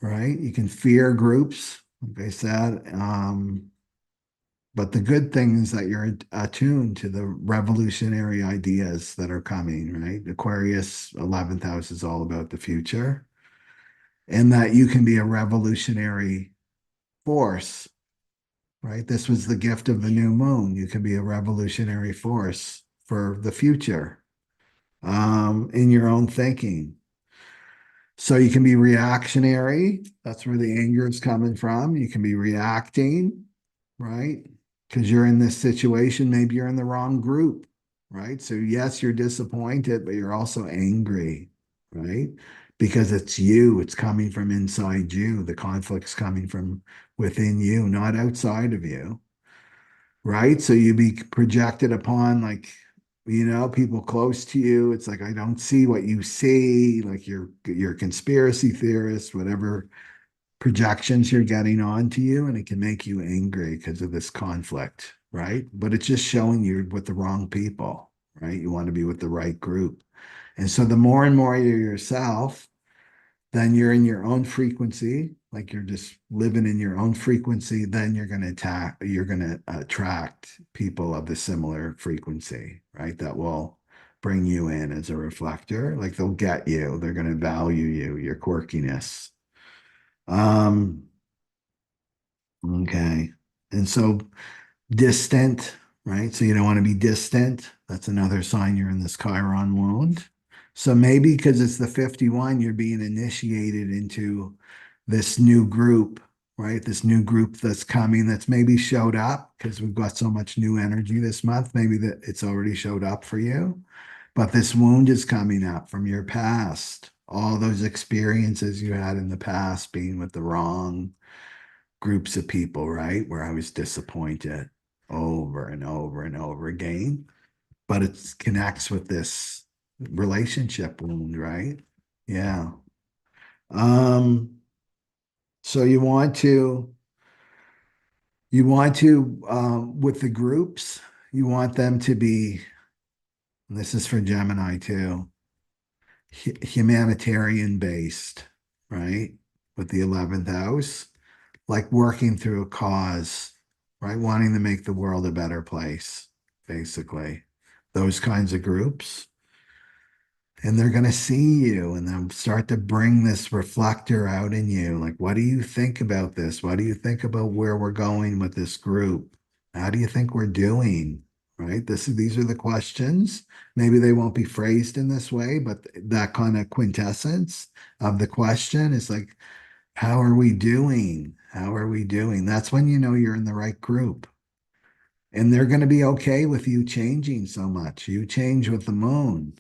right? You can fear groups, like I said. But the good thing is that you're attuned to the revolutionary ideas that are coming, right? Aquarius 11th house is all about the future, and that you can be a revolutionary force, right? This was the gift of the new moon. You can be a revolutionary force for the future in your own thinking. So you can be reactionary. That's where the anger is coming from. You can be reacting, right? Because you're in this situation. Maybe you're in the wrong group, right? So, yes, you're disappointed, but you're also angry, right? Because it's you, it's coming from inside you. The conflict's coming from within you, not outside of you, right? So you be projected upon like, people close to you. It's like I don't see what you see, like you're a conspiracy theorist, whatever projections you're getting onto you, and it can make you angry because of this conflict, right? But it's just showing you with the wrong people, right? You want to be with the right group. And so the more and more you're yourself, then you're in your own frequency, like you're just living in your own frequency, then you're going to attract people of the similar frequency, right? That will bring you in as a reflector. Like they'll get you, they're going to value you, your quirkiness. Um, okay. And so distant, right? So you don't want to be distant. That's another sign you're in this Chiron wound. So maybe because it's the 51, you're being initiated into this new group, right? This new group that's coming that's maybe showed up because we've got so much new energy this month. Maybe that it's already showed up for you, but this wound is coming up from your past. All those experiences you had in the past being with the wrong groups of people, right? Where I was disappointed over and over and over again. But it connects with this relationship wound, right? Yeah. Um, so with the groups, you want them to be, and this is for Gemini too, humanitarian based, right? With the 11th house, like working through a cause, right? Wanting to make the world a better place, basically. Those kinds of groups. And they're going to see you and they'll start to bring this reflector out in you. Like, what do you think about this? What do you think about where we're going with this group? How do you think we're doing? Right? These are the questions. Maybe they won't be phrased in this way, but that kind of quintessence of the question is like, how are we doing? How are we doing? That's when you know you're in the right group. And they're going to be okay with you changing so much. You change with the moon,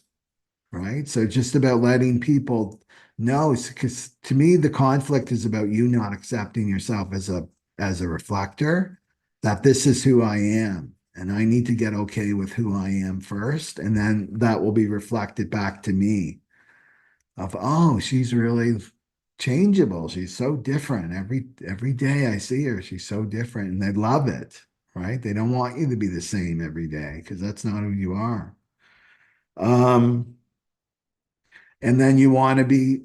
right? So just about letting people know, because to me, the conflict is about you not accepting yourself as a reflector, that this is who I am. And I need to get okay with who I am first. And then that will be reflected back to me of, oh, she's really changeable. She's so different. Every day I see her, she's so different. And they love it, right? They don't want you to be the same every day because that's not who you are. Um, and then you want to be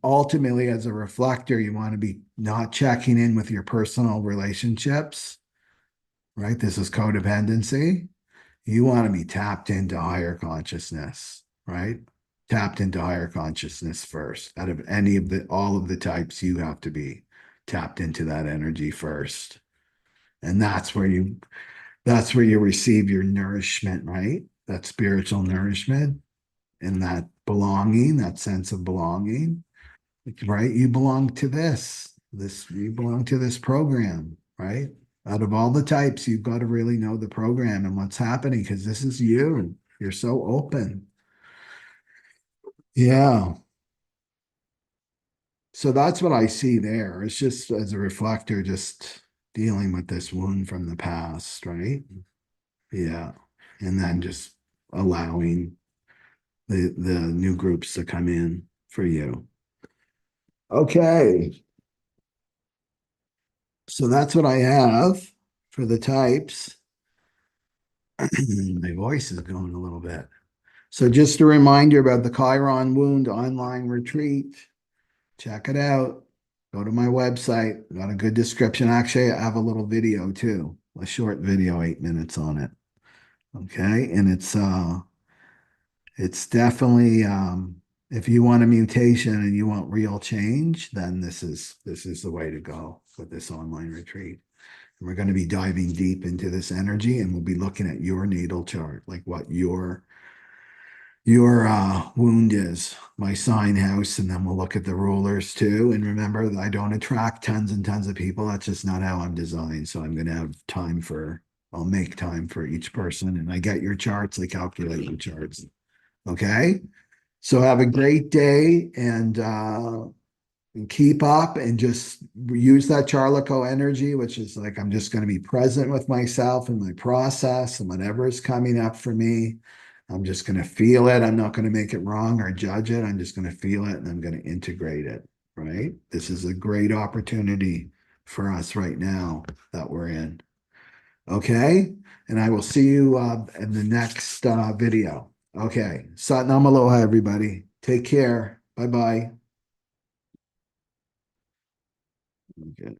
ultimately as a reflector, you want to be not checking in with your personal relationships, right? This is codependency. You want to be tapped into higher consciousness, right? Tapped into higher consciousness first. Out of any of the all of the types, you have to be tapped into that energy first. And that's where you receive your nourishment, right? That spiritual nourishment and that belonging, that sense of belonging, right? You belong to you belong to this program, right? Out of all the types, you've got to really know the program and what's happening because this is you. You're so open. Yeah. So that's what I see there. It's just as a reflector, just dealing with this wound from the past, right? Yeah. And then just allowing the new groups to come in for you. Okay. So that's what I have for the types. My voice is going a little bit. So just a reminder about the Chiron Wound online retreat. Check it out. Go to my website. Got a good description. Actually, I have a little video too, a short video, 8 minutes on it. Okay. And it's definitely if you want a mutation and you want real change, then this is the way to go with this online retreat. And we're going to be diving deep into this energy and we'll be looking at your natal chart, like what your wound is, my sign house, and then we'll look at the rulers too. And remember, I don't attract tons and tons of people. That's just not how I'm designed. So I'm going to have I'll make time for each person. And I get your charts, I calculate your charts. Okay. So have a great day and keep up and just use that Chariklo energy, which is like I'm just going to be present with myself and my process and whatever is coming up for me. I'm just going to feel it. I'm not going to make it wrong or judge it. I'm just going to feel it and I'm going to integrate it, right? This is a great opportunity for us right now that we're in. Okay. And I will see you in the next video. Okay. Satnam aloha, everybody. Take care. Bye bye. Okay.